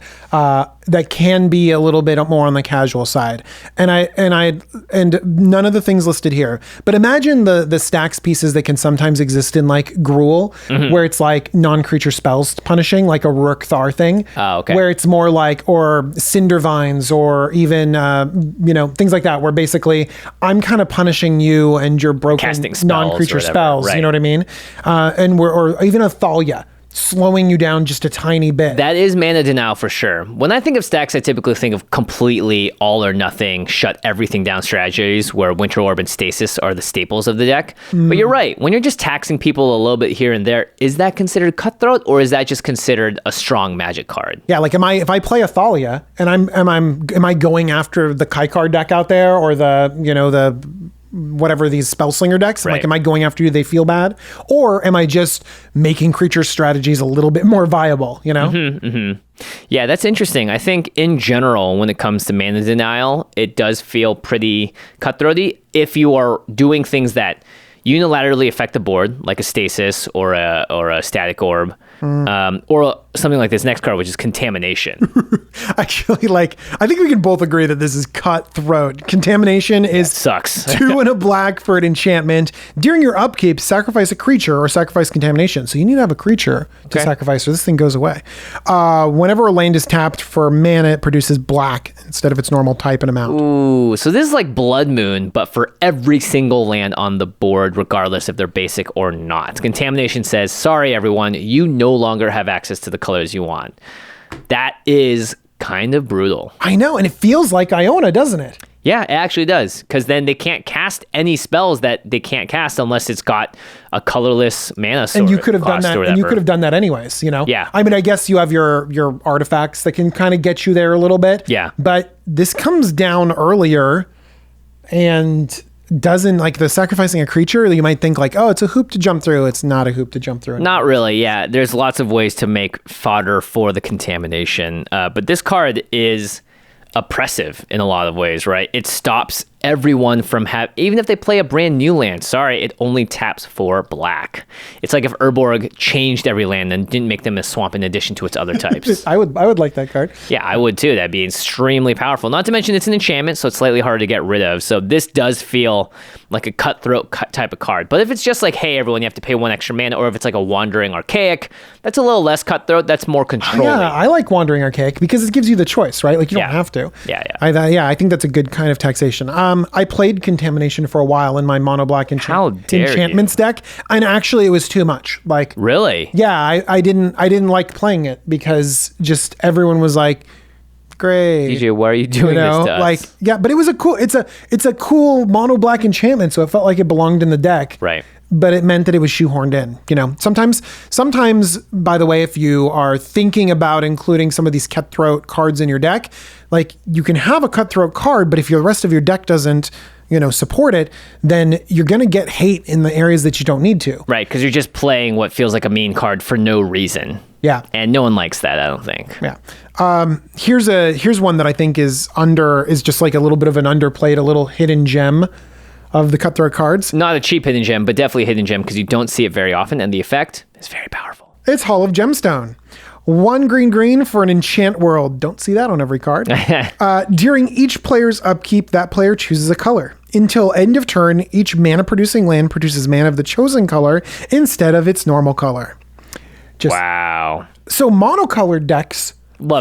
that can be a little bit more on the casual side, and none of the things listed here. But imagine the stacks pieces that can sometimes exist in like Gruul, where it's like non-creature spells punishing, like a Rook Thar thing. Oh, okay. Where it's more like, or Cinder Vines, or even things like that, where basically I'm kind of punishing you and your broken Casting spells non-creature or whatever, spells. right. You know what I mean? Or even a Thalia, slowing you down just a tiny bit. That is mana denial for sure. When I think of stacks, I typically think of completely all or nothing, shut everything down strategies where Winter Orb and Stasis are the staples of the deck. But you're right. When you're just taxing people a little bit here and there, is that considered Cutthroat, or is that just considered a strong Magic card? Yeah, like if I play a Thalia and am I going after the Kai card deck out there, or the whatever these spell slinger decks? Right. Like, am I going after you? They feel bad, or am I just making creature strategies a little bit more viable? Yeah, that's interesting. I think in general, when it comes to mana denial, it does feel pretty cutthroaty if you are doing things that unilaterally affect the board, like a Stasis or a Static Orb, or something like this next card, which is Contamination. Actually, I think we can both agree that this is Cutthroat. Contamination is sucks. 2 and a black for an enchantment. During your upkeep, sacrifice a creature or sacrifice Contamination. So you need to have a creature to sacrifice, or this thing goes away. Whenever a land is tapped for mana, it produces black instead of its normal type and amount. Ooh, so this is like Blood Moon, but for every single land on the board, regardless if they're basic or not. Contamination says, sorry, everyone, you no longer have access to the colors you want. That is kind of brutal. I know, and it feels like Iona, doesn't it? Yeah, it actually does, because then they can't cast any spells that they can't cast unless it's got a colorless mana source. And you could have done that. And you could have done that anyways. Yeah. I mean, I guess you have your artifacts that can kind of get you there a little bit. Yeah. But this comes down earlier, and doesn't, like, the sacrificing a creature, you might think like, oh, it's a hoop to jump through. It's not a hoop to jump through. Not really. Yeah, there's lots of ways to make fodder for the Contamination, but this card is oppressive in a lot of ways, right? It stops everyone from even if they play a brand new land, it only taps for black. It's like if Urborg changed every land and didn't make them a swamp in addition to its other types. I would like that card. Yeah, I would too. That'd be extremely powerful. Not to mention it's an enchantment, so it's slightly harder to get rid of. So this does feel like a Cutthroat type of card. But if it's just like, hey, everyone, you have to pay 1 extra mana, or if it's like a Wandering Archaic, that's a little less Cutthroat. That's more controlling. Yeah, I like Wandering Archaic because it gives you the choice, right? Like, you don't have to. Yeah. I think that's a good kind of taxation. I played Contamination for a while in my mono black enchantments deck, and actually it was too much. Like, really? Yeah, I didn't like playing it because just everyone was like, great. DJ, why are you doing this to us? Like, yeah, but it was it's a cool mono black enchantment, so it felt like it belonged in the deck. Right. But it meant that it was shoehorned in. Sometimes, by the way, if you are thinking about including some of these Cutthroat cards in your deck, like, you can have a Cutthroat card, but if the rest of your deck doesn't, support it, then you're going to get hate in the areas that you don't need to. Right, because you're just playing what feels like a mean card for no reason. Yeah. And no one likes that, I don't think. Yeah. Here's one that I think is just like a little bit of an underplayed, a little hidden gem of the Cutthroat cards. Not a cheap hidden gem, but definitely a hidden gem because you don't see it very often, and the effect is very powerful. It's Hall of Gemstone. 1 green for an enchant world. Don't see that on every card. During each player's upkeep, that player chooses a color. Until end of turn, each mana-producing land produces mana of the chosen color instead of its normal color. Wow. So monocolored decks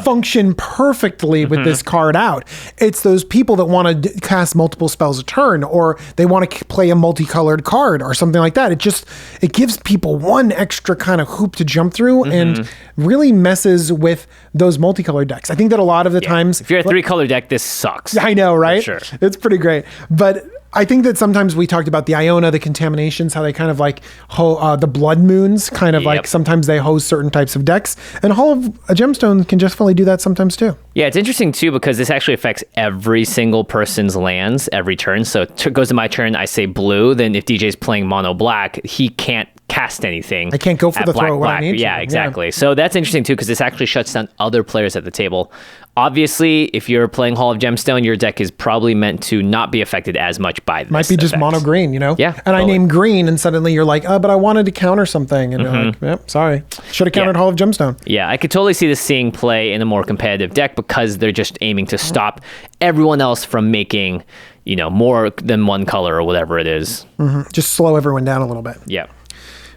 function perfectly with this card out. It's those people that want to cast multiple spells a turn, or they want to play a multicolored card or something like that. It gives people one extra kind of hoop to jump through and really messes with those multicolored decks. I think that a lot of the times, if you're a 3-color deck, this sucks. I know, right? For sure. It's pretty great. But I think that sometimes we talked about the Iona, the Contaminations, how they kind of like the Blood Moons, kind of like sometimes they host certain types of decks. And Hall of a Gemstone can definitely do that sometimes too. Yeah, it's interesting too because this actually affects every single person's lands every turn. So it goes to my turn, I say blue. Then if DJ's playing mono black, he can't cast anything. I can't go for at the throat when I need to. Yeah, exactly. So that's interesting too, because this actually shuts down other players at the table. Obviously, if you're playing Hall of Gemstone, your deck is probably meant to not be affected as much by this. Might be just effect. mono green, you know? Yeah, And I totally. name green, and suddenly you're like, oh, but I wanted to counter something. And you're like, yep, sorry. Should have countered Hall of Gemstone. Yeah, I could totally see this seeing play in a more competitive deck because they're just aiming to stop everyone else from making, more than one color or whatever it is. Just slow everyone down a little bit. Yeah.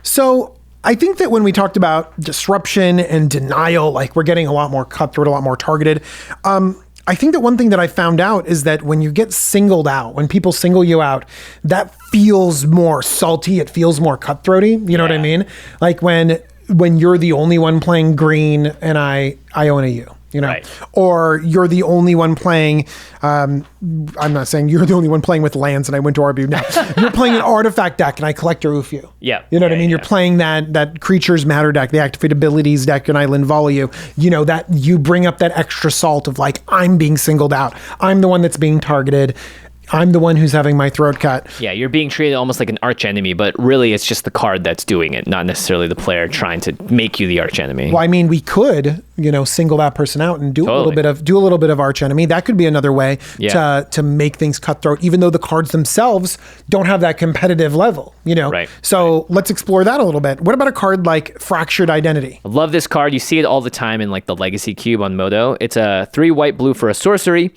So I think that when we talked about disruption and denial, like we're getting a lot more cutthroat, a lot more targeted. I think that one thing that I found out is that when you get singled out, when people single you out, that feels more salty. It feels more cutthroaty. You know what I mean? Like when you're the only one playing green and I own you. Right. Or you're the only one playing, I'm not saying you're the only one playing with lands and I went to RB. No, you're playing an artifact deck and I collect your Oofie. Yeah. You know what I mean? You're playing that creatures matter deck, the activate abilities deck, and I Linvala you. That you bring up that extra salt of like, I'm being singled out. I'm the one that's being targeted. I'm the one who's having my throat cut. Yeah, you're being treated almost like an archenemy, but really it's just the card that's doing it, not necessarily the player trying to make you the archenemy. Well, I mean, we could, single that person out and do a little bit of archenemy. That could be another way to make things cutthroat, even though the cards themselves don't have that competitive level, Right. So let's explore that a little bit. What about a card like Fractured Identity? I love this card. You see it all the time in like the Legacy Cube on Modo. It's a 3 white blue for a sorcery.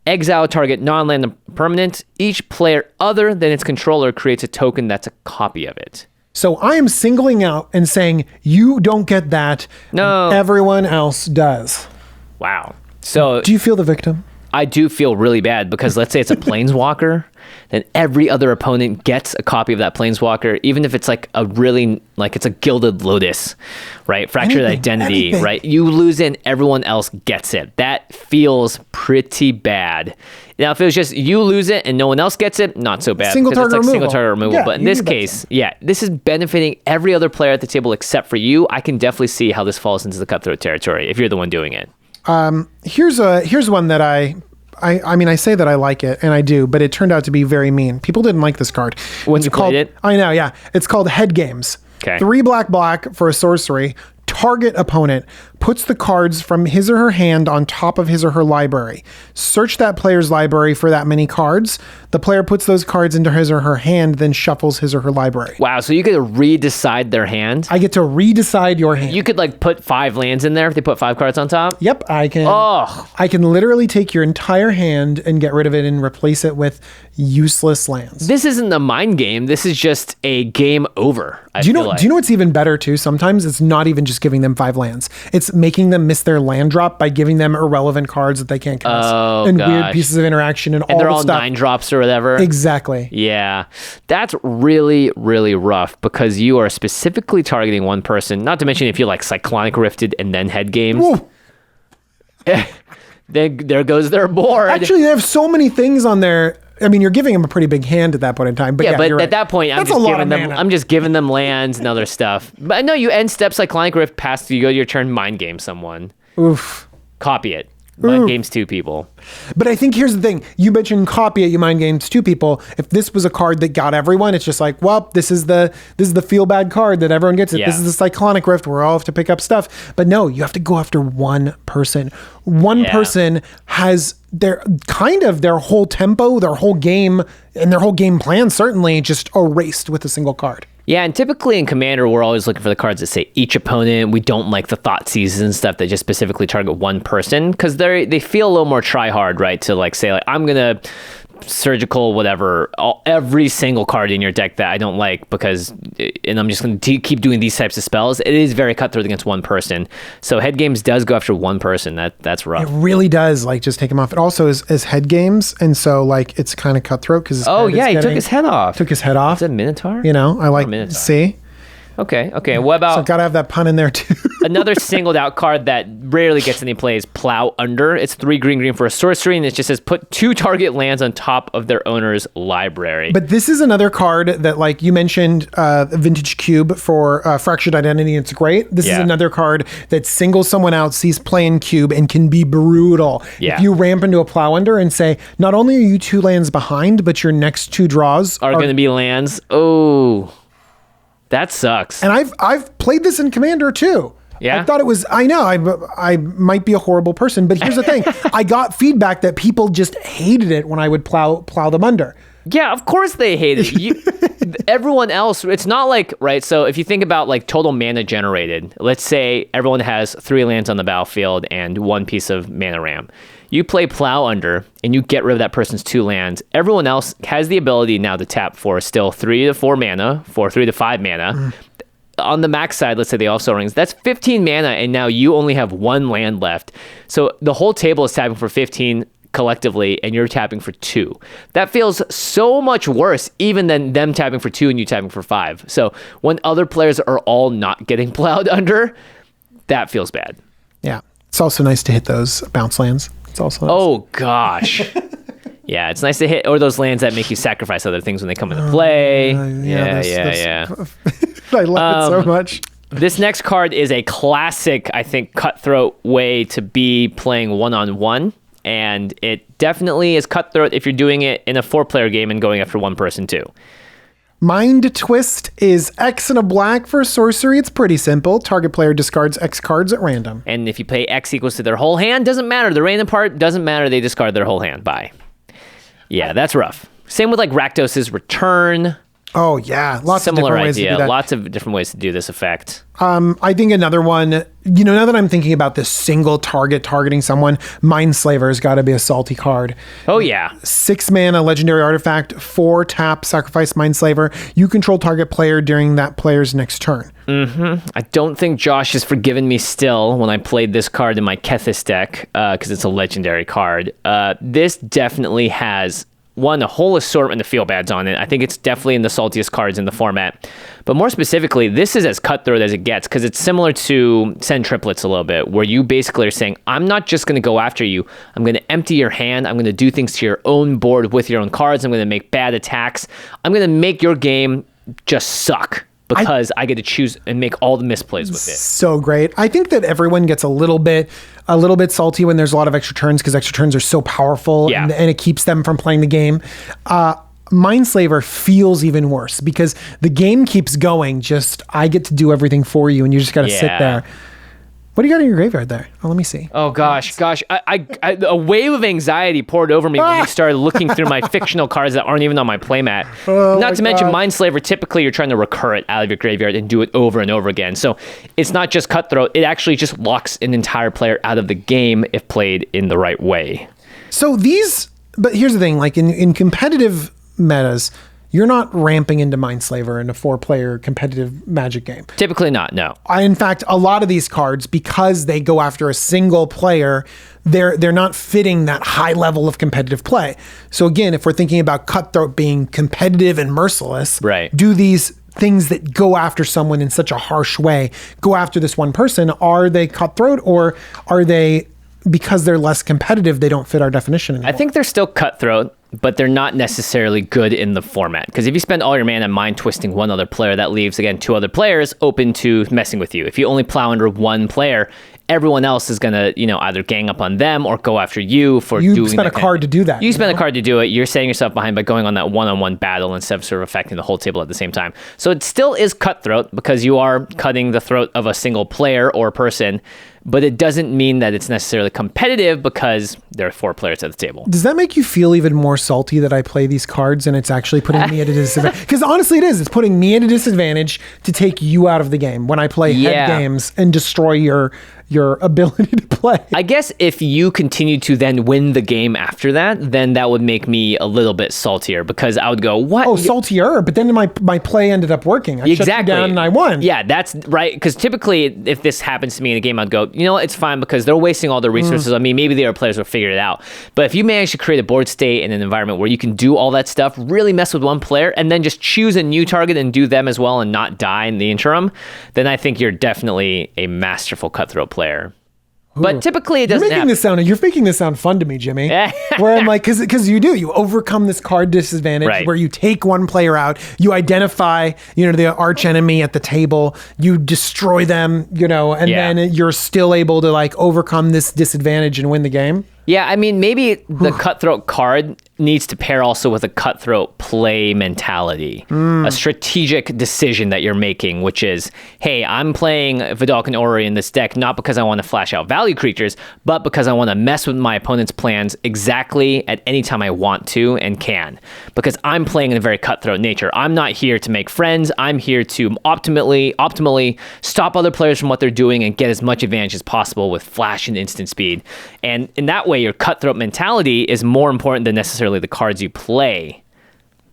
Exile target non-land permanent. Each player other than its controller creates a token that's a copy of it. So I am singling out and saying, you don't get that. No. Everyone else does. Wow. So Do you feel the victim? I do feel really bad because let's say it's a planeswalker, then every other opponent gets a copy of that planeswalker, even if it's like it's a Gilded Lotus, right? Fractured Identity, anything. right? You lose it and everyone else gets it. That feels pretty bad. Now, if it was just you lose it and no one else gets it, not so bad. Single because target it's like removal. single target removal. Yeah, But in you this do that case, this is benefiting every other player at the table except for you. I can definitely see how this falls into the cutthroat territory if you're the one doing it. Here's one that I mean, I say that I like it, and I do, but it turned out to be very mean. People didn't like this card. When you played it? I know, yeah. It's called Head Games. Okay. 3 black for a sorcery. Target opponent puts the cards from his or her hand on top of his or her library. Search that player's library for that many cards. The player puts those cards into his or her hand, then shuffles his or her library. Wow, so you get to redecide their hand? I get to redecide your hand. You could like put 5 lands in there if they put 5 cards on top? Yep, I can. Oh. I can literally take your entire hand and get rid of it and replace it with useless lands. This isn't a mind game. This is just a game over. Do you know what's even better too? Sometimes it's not even just giving them 5 lands. It's making them miss their land drop by giving them irrelevant cards that they can't cast. Oh, weird gosh. pieces of interaction and all they're the all stuff. 9 drops or whatever? Exactly. Yeah. That's really, really rough because you are specifically targeting one person. Not to mention if you like Cyclonic Rifted and then Head Games. Whoa. Then there goes their board. Actually, they have so many things on there. I mean, you're giving them a pretty big hand at that point in time. But but you're at right. that point, That's a lot of mana. I'm just giving them lands and other stuff. But I know you end step Cyclonic Rift past you go to your turn, mind game someone. Oof. Copy it. Mind games 2 people. But I think here's the thing. You mentioned copy it, you mind games 2 people. If this was a card that got everyone, it's just like, well, this is the feel bad card that everyone gets it. Yeah. This is the Cyclonic Rift where we all have to pick up stuff. But no, you have to go after one person. One person has their whole tempo, their whole game, and their whole game plan certainly just erased with a single card. Yeah, and typically in Commander, we're always looking for the cards that say each opponent. We don't like the Thoughtseize and stuff that just specifically target one person because they feel a little more try-hard, right? To like say, like, I'm going to surgical whatever every single card in your deck that I don't like and I'm just going to keep doing these types of spells. It is very cutthroat against one person. So Head Games does go after one person. That's rough. It really does, like, just take him off. It also is Head Games, and so like it's kind of cutthroat because he took his head off. Took his head off. Is it a Minotaur? I like Minotaur. see. Okay. What about So gotta have that pun in there too. another singled out card that rarely gets any play is Plow Under. It's 3 green for a sorcery, and it just says put 2 target lands on top of their owner's library. But this is another card that, like you mentioned, Vintage Cube for Fractured Identity. It's great. This is another card that singles someone out, sees play in Cube, and can be brutal. Yeah. If you ramp into a Plow Under and say, not only are you 2 lands behind, but your next 2 draws are going to be lands. Oh. That sucks. And I've played this in Commander too. Yeah. I thought it was, I know, I might be a horrible person, but here's the thing. I got feedback that people just hated it when I would plow them under. Yeah, of course they hate it. Everyone else, it's not like, right? So if you think about like total mana generated, let's say everyone has 3 lands on the battlefield and 1 piece of mana RAM. You play Plow Under and you get rid of that person's 2 lands. Everyone else has the ability now to tap for still 3 to 4 mana, for 3 to 5 mana. On the max side, let's say the Also Rings, that's 15 mana, and now you only have 1 land left. So the whole table is tapping for 15 collectively, and you're tapping for 2. That feels so much worse even than them tapping for 2 and you tapping for 5. So when other players are all not getting plowed under, that feels bad. Yeah. It's also nice to hit those bounce lands. It's also nice. Oh, gosh. Yeah, it's nice to hit, or those lands that make you sacrifice other things when they come into play. Yeah. I love it so much. This next card is a classic, I think, Cutthroat way to be playing one-on-one. And it definitely is Cutthroat if you're doing it in a 4-player game and going after one person too. Mind Twist is X and a black for sorcery. It's pretty simple. Target player discards X cards at random. And if you pay X equals to their whole hand, doesn't matter. The random part doesn't matter. They discard their whole hand. Bye. Yeah, that's rough. Same with like Rakdos's Return. Oh, yeah. Lots Similar of different ways to do idea. that. Lots of different ways to do this effect. I think another one, now that I'm thinking about this single targeting someone, Mindslaver's got to be a salty card. Oh, yeah. 6 mana, legendary artifact, 4 tap, sacrifice Mindslaver. You control target player during that player's next turn. I don't think Josh has forgiven me still when I played this card in my Kethis deck, because it's a legendary card. This definitely has a whole assortment of feel-bads on it. I think it's definitely in the saltiest cards in the format. But more specifically, this is as Cutthroat as it gets, because it's similar to Send Triplets a little bit, where you basically are saying, I'm not just going to go after you. I'm going to empty your hand. I'm going to do things to your own board with your own cards. I'm going to make bad attacks. I'm going to make your game just suck, because I get to choose and make all the misplays with it. So great. I think that everyone gets a little bit salty when there's a lot of extra turns, because extra turns are so powerful, and it keeps them from playing the game. Mindslaver feels even worse because the game keeps going. Just I get to do everything for you, and you just got to sit there. What do you got in your graveyard there? Oh, let me see. Oh, gosh. A wave of anxiety poured over me when we started looking through my fictional cards that aren't even on my playmat. Not to mention Mindslaver, typically you're trying to recur it out of your graveyard and do it over and over again. So it's not just Cutthroat. It actually just locks an entire player out of the game if played in the right way. But here's the thing, like in competitive metas, you're not ramping into Mindslaver in a 4-player competitive Magic game. Typically not, no. In fact, a lot of these cards, because they go after a single player, they're not fitting that high level of competitive play. So again, if we're thinking about Cutthroat being competitive and merciless, do these things that go after someone in such a harsh way go after this one person? Are they Cutthroat, or are they, because they're less competitive, they don't fit our definition anymore? I think they're still Cutthroat, but they're not necessarily good in the format. Because if you spend all your mana mind twisting one other player, that leaves, again, 2 other players open to messing with you. If you only plow under one player, everyone else is going to, either gang up on them or go after you for doing that. You spent a card to do that. You spent a card to do it. You're setting yourself behind by going on that one-on-one battle instead of sort of affecting the whole table at the same time. So it still is Cutthroat because you are cutting the throat of a single player or person, but it doesn't mean that it's necessarily competitive because there are 4 players at the table. Does that make you feel even more salty that I play these cards and it's actually putting me at a disadvantage? Because honestly, it is. It's putting me at a disadvantage to take you out of the game when I play head games and destroy your ability to play. I guess if you continue to then win the game after that, then that would make me a little bit saltier because I would go, what? Oh, saltier? But then my play ended up working. I shut you down and I won. Yeah, that's right. Because typically, if this happens to me in a game, I'd go, it's fine because they're wasting all their resources on me. Maybe the other players will figure it out. But if you manage to create a board state in an environment where you can do all that stuff, really mess with one player, and then just choose a new target and do them as well and not die in the interim, then I think you're definitely a masterful Cutthroat player. But typically it doesn't You're making this sound fun to me, Jimmy. Where I'm like, because you overcome this card disadvantage where you take one player out, you identify, the arch enemy at the table, you destroy them, and then you're still able to like overcome this disadvantage and win the game. Yeah, I mean, maybe the Cutthroat card needs to pair also with a Cutthroat play mentality, a strategic decision that you're making, which is, hey, I'm playing Vidalcan Ori in this deck not because I want to flash out value creatures, but because I want to mess with my opponent's plans exactly at any time I want to and can, because I'm playing in a very cutthroat nature. I'm not here to make friends. I'm here to optimally stop other players from what they're doing and get as much advantage as possible with flash and instant speed. And in that way, your cutthroat mentality is more important than necessarily the cards you play.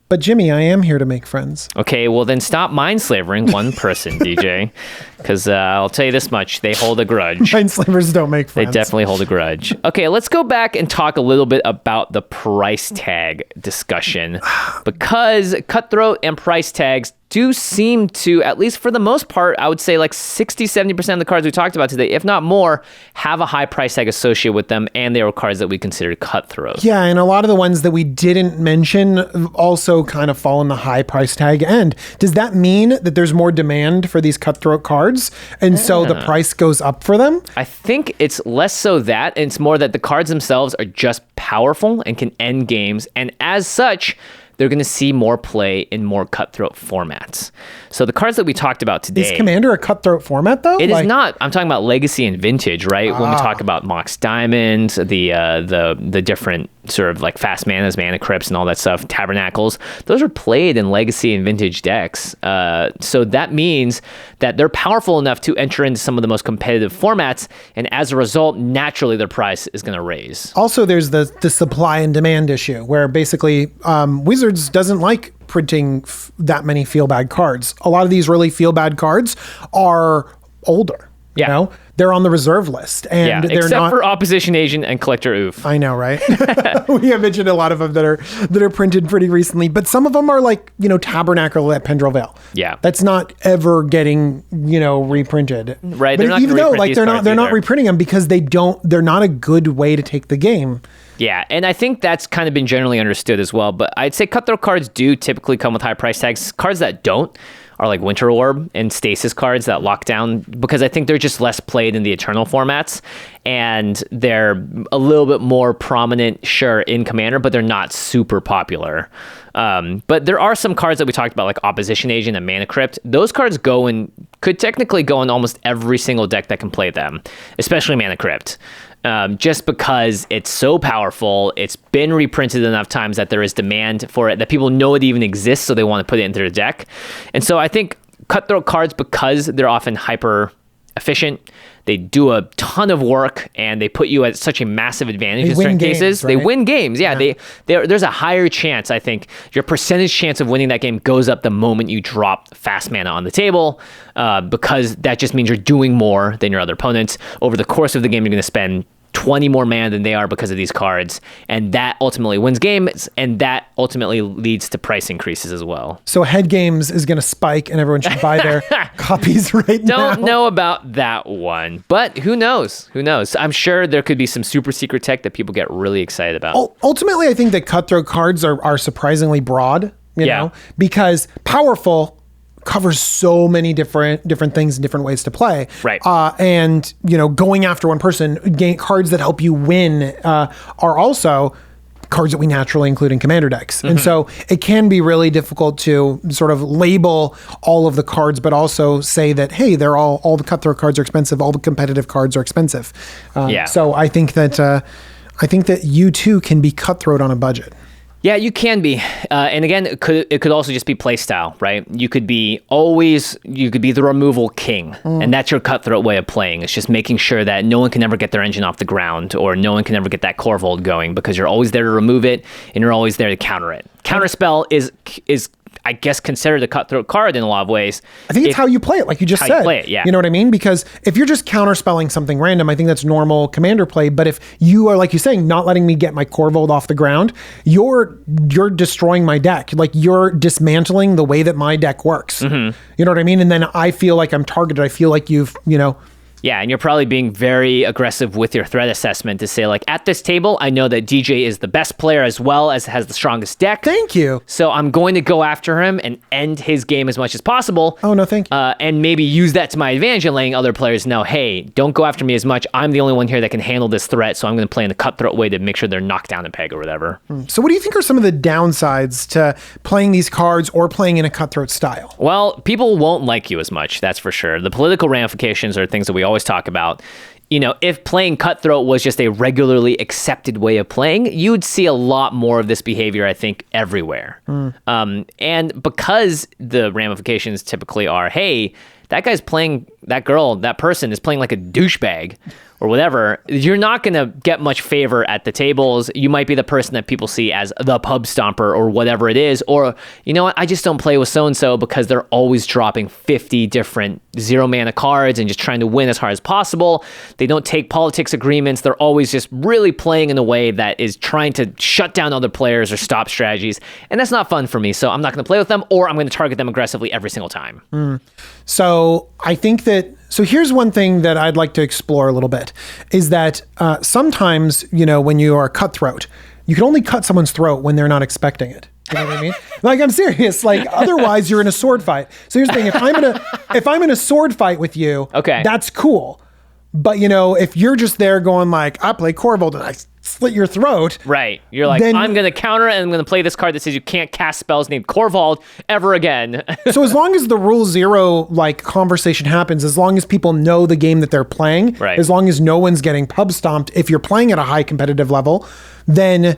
But Jimmy, I am here to make friends. Okay, well then stop mind slavering one person, DJ. Because I'll tell you this much, they hold a grudge. Mind slavers don't make friends. They definitely hold a grudge. Okay, let's go back and talk a little bit about the price tag discussion. Because Cutthroat and price tags do seem to, at least for the most part, I would say like 60-70% of the cards we talked about today, if not more, have a high price tag associated with them, and they were cards that we considered cutthroat. Yeah, and a lot of the ones that we didn't mention also kind of fall in the high price tag end. Does that mean that there's more demand for these cutthroat cards, and so the price goes up for them? I think it's less so that, and it's more that the cards themselves are just powerful and can end games, and as such, they're going to see more play in more cutthroat formats. So the cards that we talked about today... Is Commander a cutthroat format, though? It is not. I'm talking about Legacy and Vintage, right? When we talk about Mox Diamonds, the different sort of like fast manas, mana crypts, and all that stuff, Tabernacles, those are played in Legacy and Vintage decks. So that means that they're powerful enough to enter into some of the most competitive formats, and as a result, naturally their price is going to raise. Also, there's the supply and demand issue, where basically Wizards doesn't like printing that many feel bad cards. A lot of these really feel bad cards are older. You know, they're on the reserve list, and they're except not for Opposition Agent and Collector Oof. I know, right? We have mentioned a lot of them that are printed pretty recently, but some of them are like, Tabernacle at Pendrell Vale. Yeah, that's not ever getting reprinted. Right, but even though they're not reprinting them because they're not a good way to take the game. Yeah, and I think that's kind of been generally understood as well. But I'd say cutthroat cards do typically come with high price tags. Cards that don't are like Winter Orb and Stasis cards that lock down, because I think they're just less played in the Eternal formats, and they're a little bit more prominent, sure, in Commander, but they're not super popular. But there are some cards that we talked about, like Opposition Agent and Mana Crypt. Those cards could technically go in almost every single deck that can play them, especially Mana Crypt. Just because it's so powerful, it's been reprinted enough times that there is demand for it, that people know it even exists, so they want to put it into their deck. And so I think cutthroat cards, because they're often hyper efficient, they do a ton of work, and they put you at such a massive advantage in certain cases. Right? They win games. Yeah. There's a higher chance, I think. Your percentage chance of winning that game goes up the moment you drop fast mana on the table, because that just means you're doing more than your other opponents. Over the course of the game, you're going to spend 20 more mana than they are because of these cards, and that ultimately wins games, and that ultimately leads to price increases as well. So Head Games is going to spike, and everyone should buy their copies right now. Don't know about that one, but who knows? Who knows? I'm sure there could be some super secret tech that people get really excited about. Ultimately, I think that cutthroat cards are surprisingly broad, you know, because powerful covers so many different things and different ways to play. Right. And, going after one person, cards that help you win are also cards that we naturally include in Commander decks. Mm-hmm. And so it can be really difficult to sort of label all of the cards, but also say that, hey, they're all the cutthroat cards are expensive, all the competitive cards are expensive. So I think that you too can be cutthroat on a budget. Yeah, you can be. And again, it could also just be play style, right? You could be the removal king, and that's your cutthroat way of playing. It's just making sure that no one can ever get their engine off the ground, or no one can ever get that Corvold going, because you're always there to remove it, and you're always there to counter it. Counterspell is I guess, considered a cutthroat card in a lot of ways. I think it's how you play it, like you just said. You play it, yeah. You know what I mean? Because if you're just counterspelling something random, I think that's normal Commander play. But if you are, like you're saying, not letting me get my Corvold off the ground, you're destroying my deck. Like, you're dismantling the way that my deck works. Mm-hmm. You know what I mean? And then I feel like I'm targeted. I feel like you've Yeah, and you're probably being very aggressive with your threat assessment to say, like, at this table, I know that DJ is the best player as well as has the strongest deck. Thank you. So I'm going to go after him and end his game as much as possible. Oh, no, thank you. And maybe use that to my advantage and letting other players know, hey, don't go after me as much. I'm the only one here that can handle this threat, so I'm going to play in the cutthroat way to make sure they're knocked down a peg or whatever. So what do you think are some of the downsides to playing these cards or playing in a cutthroat style? Well, people won't like you as much, that's for sure. The political ramifications are things that we always talk about. You know, if playing Cutthroat was just a regularly accepted way of playing, you'd see a lot more of this behavior, I think, everywhere. And because the ramifications typically are, hey, that guy's playing, that girl, that person is playing like a douchebag or whatever, you're not going to get much favor at the tables. You might be the person that people see as the pub stomper or whatever it is. Or, you know what, I just don't play with so-and-so because they're always dropping 50 different 0-mana cards and just trying to win as hard as possible. They don't take politics agreements. They're always just really playing in a way that is trying to shut down other players or stop strategies. And that's not fun for me. So I'm not going to play with them, or I'm going to target them aggressively every single time. So I think that, so here's one thing that I'd like to explore a little bit, is that sometimes, you know, when you are cutthroat, you can only cut someone's throat when they're not expecting it. You know what I mean? Like, I'm serious. Like, otherwise you're in a sword fight. So here's the thing, if I'm in a sword fight with you, okay, that's cool. But, you know, if you're just there going like, I play Corvold and I slit your throat. Right. You're like, I'm going to counter it and I'm going to play this card that says you can't cast spells named Corvold ever again. So as long as the rule zero, like, conversation happens, as long as people know the game that they're playing, right, as long as no one's getting pub stomped, if you're playing at a high competitive level, then,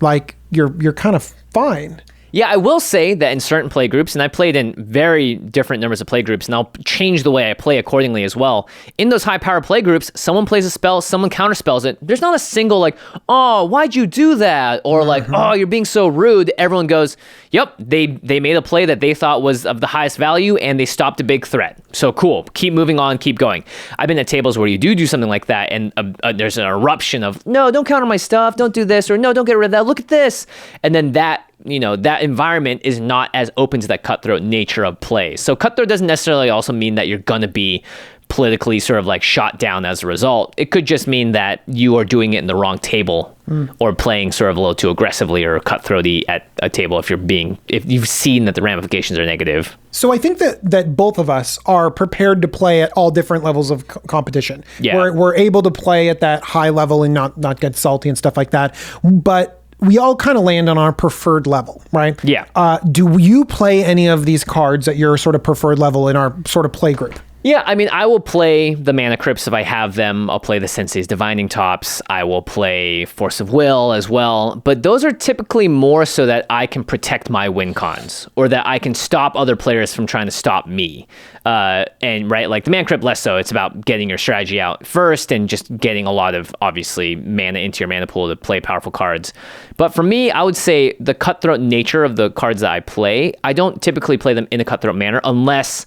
like, you're kind of fine. Yeah, I will say that in certain play groups, and I played in very different numbers of play groups, and I'll change the way I play accordingly as well. In those high power play groups, someone plays a spell, someone counterspells it. There's not a single like, oh, why'd you do that? Or like, oh, you're being so rude. Everyone goes, yep, they made a play that they thought was of the highest value, and they stopped a big threat. So cool, keep moving on, keep going. I've been at tables where you do something like that, and there's an eruption of, no, don't counter my stuff, don't do this, or no, don't get rid of that, look at this. And then that, you know, that environment is not as open to that cutthroat nature of play. So cutthroat doesn't necessarily also mean that you're going to be politically sort of like shot down as a result. It could just mean that you are doing it in the wrong table or playing sort of a little too aggressively or cutthroaty at a table if you've seen that the ramifications are negative. So I think that both of us are prepared to play at all different levels of competition. Yeah. We're able to play at that high level and not get salty and stuff like that. But we all kind of land on our preferred level, right? Yeah. Do you play any of these cards at your sort of preferred level in our sort of play group? Yeah, I mean, I will play the Mana Crypts if I have them. I'll play the Sensei's Divining Tops. I will play Force of Will as well. But those are typically more so that I can protect my win cons or that I can stop other players from trying to stop me. And right, like the Mana Crypt less so. It's about getting your strategy out first and just getting a lot of, obviously, mana into your mana pool to play powerful cards. But for me, I would say the cutthroat nature of the cards that I play, I don't typically play them in a cutthroat manner unless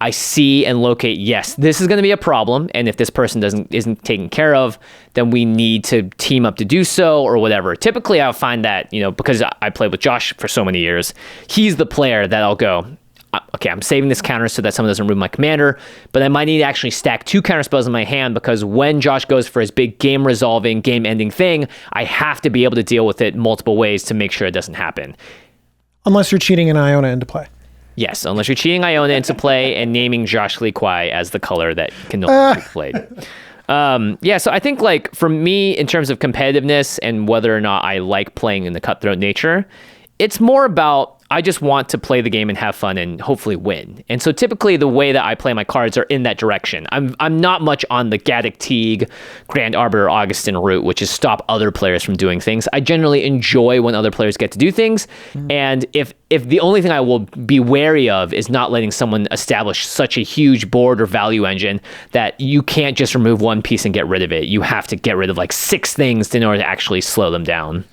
I see and locate, yes, this is going to be a problem, and if this person isn't taken care of, then we need to team up to do so or whatever. Typically, I'll find that, you know, because I played with Josh for so many years, he's the player that I'll go, okay, I'm saving this counter so that someone doesn't remove my commander, but I might need to actually stack 2 counter spells in my hand because when Josh goes for his big game-resolving, game-ending thing, I have to be able to deal with it multiple ways to make sure it doesn't happen. Unless you're cheating an Iona into play. Yes, unless you're cheating Iona into play and naming Josh Lee Kwai as the color that can no longer be played. Yeah, so I think like for me, in terms of competitiveness and whether or not I like playing in the cutthroat nature, it's more about I just want to play the game and have fun and hopefully win. And so typically the way that I play my cards are in that direction. I'm not much on the Gadoctigue, Grand Arbiter, Augustin route, which is stop other players from doing things. I generally enjoy when other players get to do things. And if the only thing I will be wary of is not letting someone establish such a huge board or value engine that you can't just remove one piece and get rid of it. You have to get rid of like 6 things in order to actually slow them down.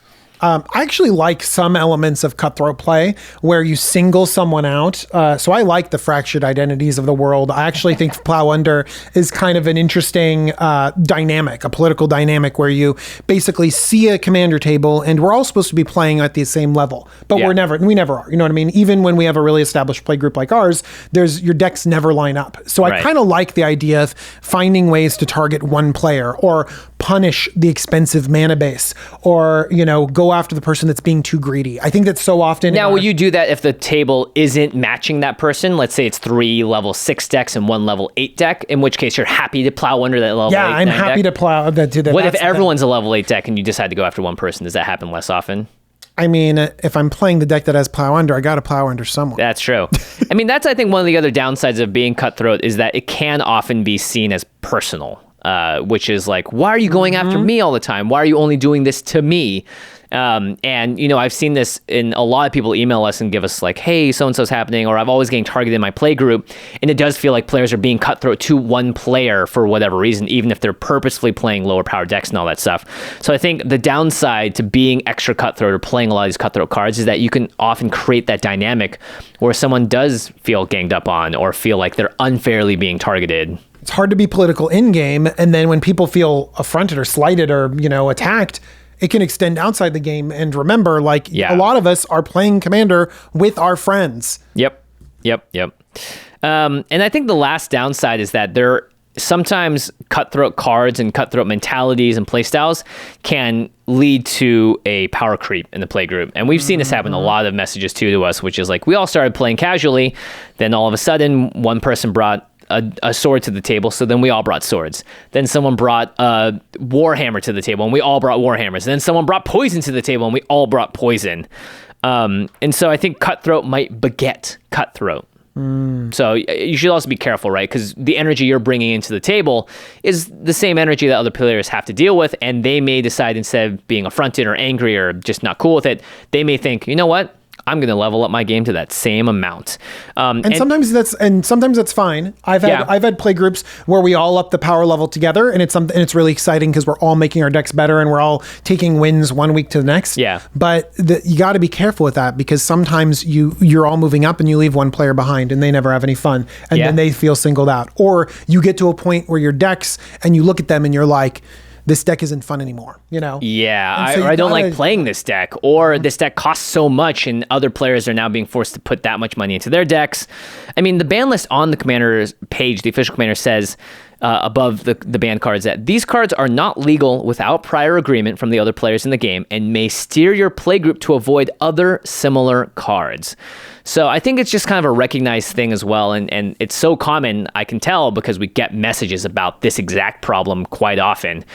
I actually like some elements of Cutthroat play where you single someone out. So I like the fractured identities of the world. I actually think Plow Under is kind of an interesting dynamic, a political dynamic where you basically see a commander table and we're all supposed to be playing at the same level, but we never are. You know what I mean? Even when we have a really established play group like ours, your decks never line up. So I kind of like the idea of finding ways to target one player or punish the expensive mana base or, go after the person that's being too greedy. I think that's so often. Now, will you do that if the table isn't matching that person? Let's say it's 3 level 6 decks and 1 level 8 deck, in which case you're happy to plow under that level 8 Yeah, I'm happy to plow that. What if everyone's a level 8 deck and you decide to go after one person? Does that happen less often? I mean, if I'm playing the deck that has Plow Under, I got to Plow Under someone. That's true. I mean, that's, I think, one of the other downsides of being Cutthroat is that it can often be seen as personal. Which is like, why are you going after me all the time? Why are you only doing this to me? And, I've seen this in a lot of people email us and give us like, hey, so-and-so's happening, or I've always getting targeted in my play group. And it does feel like players are being cutthroat to one player for whatever reason, even if they're purposefully playing lower power decks and all that stuff. So I think the downside to being extra cutthroat or playing a lot of these cutthroat cards is that you can often create that dynamic where someone does feel ganged up on or feel like they're unfairly being targeted. It's hard to be political in-game, and then when people feel affronted or slighted or, attacked, it can extend outside the game. And remember, a lot of us are playing Commander with our friends. Yep. And I think the last downside is that sometimes cutthroat cards and cutthroat mentalities and playstyles can lead to a power creep in the play group. And we've seen this happen a lot of messages to us, which is like, we all started playing casually, then all of a sudden one person brought a sword to the table, so then we all brought swords. Then someone brought a warhammer to the table, and we all brought warhammers. And then someone brought poison to the table, and we all brought poison. And so I think Cutthroat might beget Cutthroat. So you should also be careful, right? Because the energy you're bringing into the table is the same energy that other players have to deal with, and they may decide, instead of being affronted or angry or just not cool with it, they may think, you know what? I'm going to level up my game to that same amount. And sometimes that's fine. I've had play groups where we all up the power level together, and it's really exciting because we're all making our decks better and we're all taking wins one week to the next. Yeah. But you got to be careful with that, because sometimes you're all moving up and you leave one player behind and they never have any fun, and then they feel singled out. Or you get to a point where your decks, and you look at them and you're like, this deck isn't fun anymore, Yeah, so I don't like playing this deck, or this deck costs so much and other players are now being forced to put that much money into their decks. I mean, the ban list on the Commander's page, the official Commander says above the ban cards that these cards are not legal without prior agreement from the other players in the game and may steer your play group to avoid other similar cards. So I think it's just kind of a recognized thing as well. And it's so common, I can tell, because we get messages about this exact problem quite often,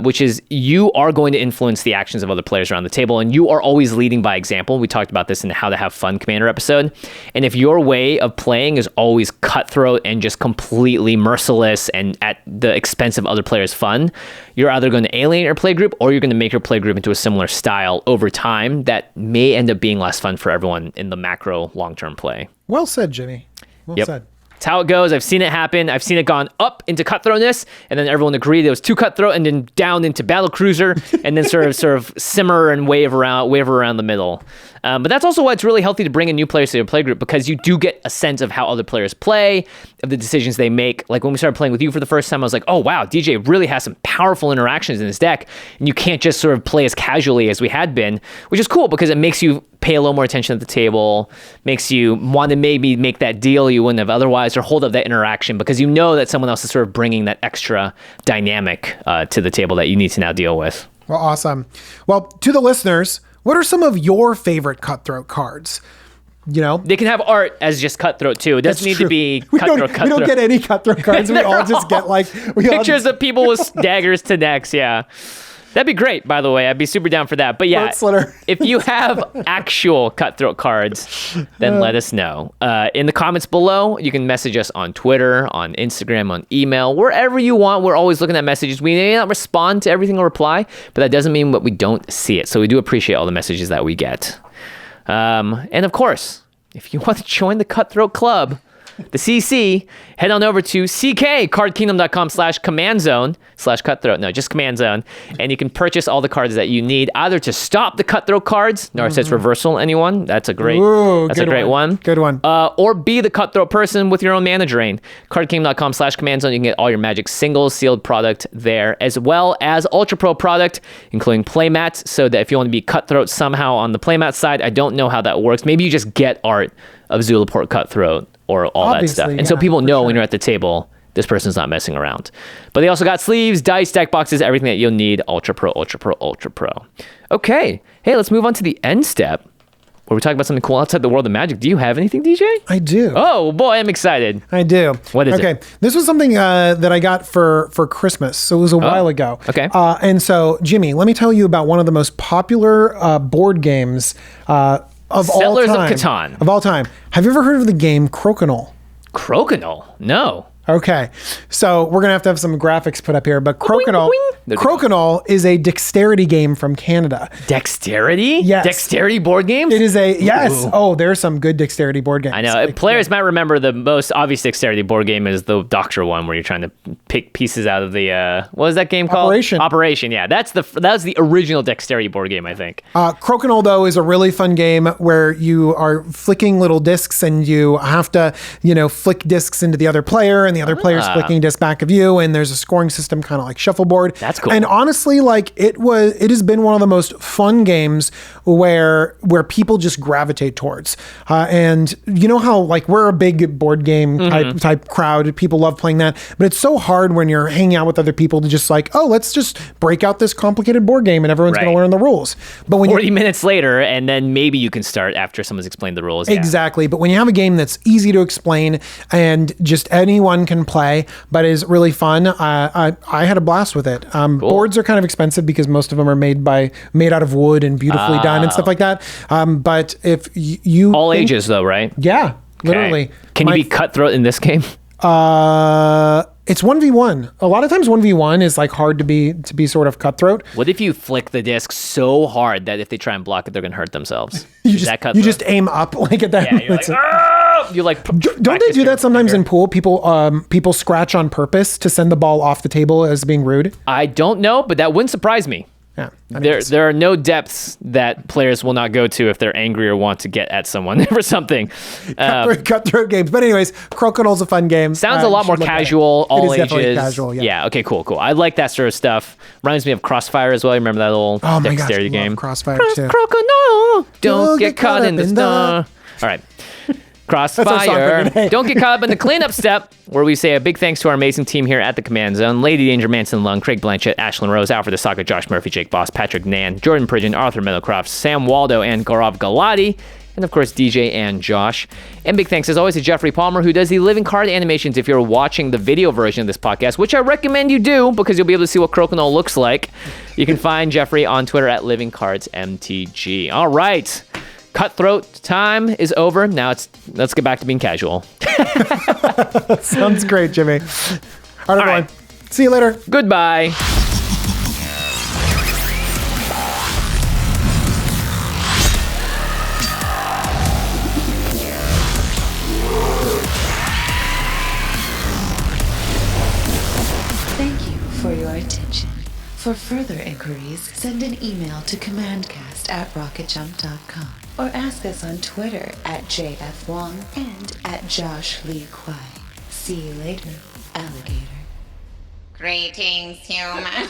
which is you are going to influence the actions of other players around the table, and you are always leading by example. We talked about this in the How to Have Fun Commander episode. And if your way of playing is always cutthroat and just completely merciless and at the expense of other players' fun, you're either going to alienate your play group, or you're going to make your play group into a similar style over time that may end up being less fun for everyone in the macro long-term play. Well said, Jimmy. Well said. It's how it goes. I've seen it happen. I've seen it gone up into cutthroatness, and then everyone agreed it was too cutthroat, and then down into battle cruiser, and then sort of simmer and waver around the middle. But that's also why it's really healthy to bring in new players to your play group, because you do get a sense of how other players play, of the decisions they make. Like when we started playing with you for the first time, I was like, oh wow, DJ really has some powerful interactions in his deck, and you can't just sort of play as casually as we had been, which is cool because it makes you pay a little more attention at the table, makes you want to maybe make that deal you wouldn't have otherwise, or hold up that interaction because you know that someone else is sort of bringing that extra dynamic to the table that you need to now deal with. Well, awesome. Well, to the listeners, what are some of your favorite Cutthroat cards? They can have art as just Cutthroat too. It doesn't need to be Cutthroat. We don't get any Cutthroat cards. We all just get pictures of people with daggers to necks. Yeah. That'd be great, by the way. I'd be super down for that. But yeah, if you have actual Cutthroat cards, then let us know. In the comments below, you can message us on Twitter, on Instagram, on email, wherever you want. We're always looking at messages. We may not respond to everything or reply, but that doesn't mean that we don't see it. So we do appreciate all the messages that we get. And of course, if you want to join the Cutthroat Club, the CC, head on over to ckcardkingdom.com/commandzone/cutthroat. No, just command zone. And you can purchase all the cards that you need, either to stop the cutthroat cards. Narset's reversal, anyone? That's a great one. Good one. Or be the cutthroat person with your own mana drain. Cardkingdom.com/commandzone. You can get all your Magic singles sealed product there, as well as UltraPro product, including playmats, so that if you want to be cutthroat somehow on the playmat side, I don't know how that works. Maybe you just get art of Zulaport Cutthroat or all that stuff. And so people know when you're at the table, this person's not messing around. But they also got sleeves, dice, deck boxes, everything that you'll need. UltraPro, UltraPro, UltraPro. Okay. Hey, let's move on to the end step, where we talk about something cool outside the world of Magic. Do you have anything, DJ? I do. Oh, boy, I'm excited. I do. What is it? Okay, this was something that I got for Christmas, so it was a while ago. Okay. And so, Jimmy, let me tell you about one of the most popular board games of Settlers all time. of Catan. Of all time. Have you ever heard of the game Crokinole? Crokinole? No. Okay, so we're gonna have to have some graphics put up here, but Crokinole is a dexterity game from Canada. Dexterity? Yes. Dexterity board games? It is yes. Ooh. Oh, there's some good dexterity board games. I know. Players might remember the most obvious dexterity board game is the Doctor one, where you're trying to pick pieces out of the what was that game called? Operation. Yeah, that was the original dexterity board game, I think. Crokinole, though, is a really fun game where you are flicking little discs, and you have to flick discs into the other player, and the other player's flicking discs back of you, and there's a scoring system, kind of like shuffleboard. That's cool. And honestly, it has been one of the most fun games where people just gravitate towards. And you know how we're a big board game type crowd. People love playing that, but it's so hard when you're hanging out with other people to just let's just break out this complicated board game and everyone's going to learn the rules. But when 40 minutes later, and then maybe you can start after someone's explained the rules. Exactly. But when you have a game that's easy to explain and just anyone can play, but is really fun, I had a blast with it. Cool. Boards are kind of expensive because most of them are made out of wood and beautifully done and stuff like that. But if you all ages though, right? Yeah, literally. Okay. Can you be cutthroat in this game? It's 1v1. A lot of times 1v1 is hard to be sort of cutthroat. What if you flick the disc so hard that if they try and block it, they're going to hurt themselves? You just aim up at that. Yeah, you're don't they do that sometimes in pool? People scratch on purpose to send the ball off the table as being rude? I don't know, but that wouldn't surprise me. Yeah, there are no depths that players will not go to if they're angry or want to get at someone for something. Cutthroat games. But anyways, Crokinole's a fun game. Sounds a lot more casual, all ages. Definitely casual, yeah. Okay, cool. I like that sort of stuff. Reminds me of Crossfire as well. You remember that old dexterity game? Crossfire too. Crokinole, don't get caught in the storm. All right. Crossfire. Don't get caught up in the cleanup step, where we say a big thanks to our amazing team here at the Command Zone: Lady Danger, Manson Lung, Craig Blanchett, Ashlyn Rose, Alfred Asaka, Josh Murphy, Jake Boss, Patrick Nan, Jordan Pridgeon, Arthur Meadowcroft, Sam Waldo, and Gaurav Galati, and of course DJ and Josh. And big thanks as always to Jeffrey Palmer, who does the living card animations if you're watching the video version of this podcast, which I recommend you do because you'll be able to see what Crokinole looks like. You can find Jeffrey on Twitter at livingcardsmtg. All right. Cutthroat time is over. Now let's get back to being casual. Sounds great, Jimmy. All right, everyone. See you later. Goodbye. Thank you for your attention. For further inquiries, send an email to commandcast@rocketjump.com or ask us on Twitter @JFWong and @JoshLeeQuai. See you later, alligator. Greetings, humans.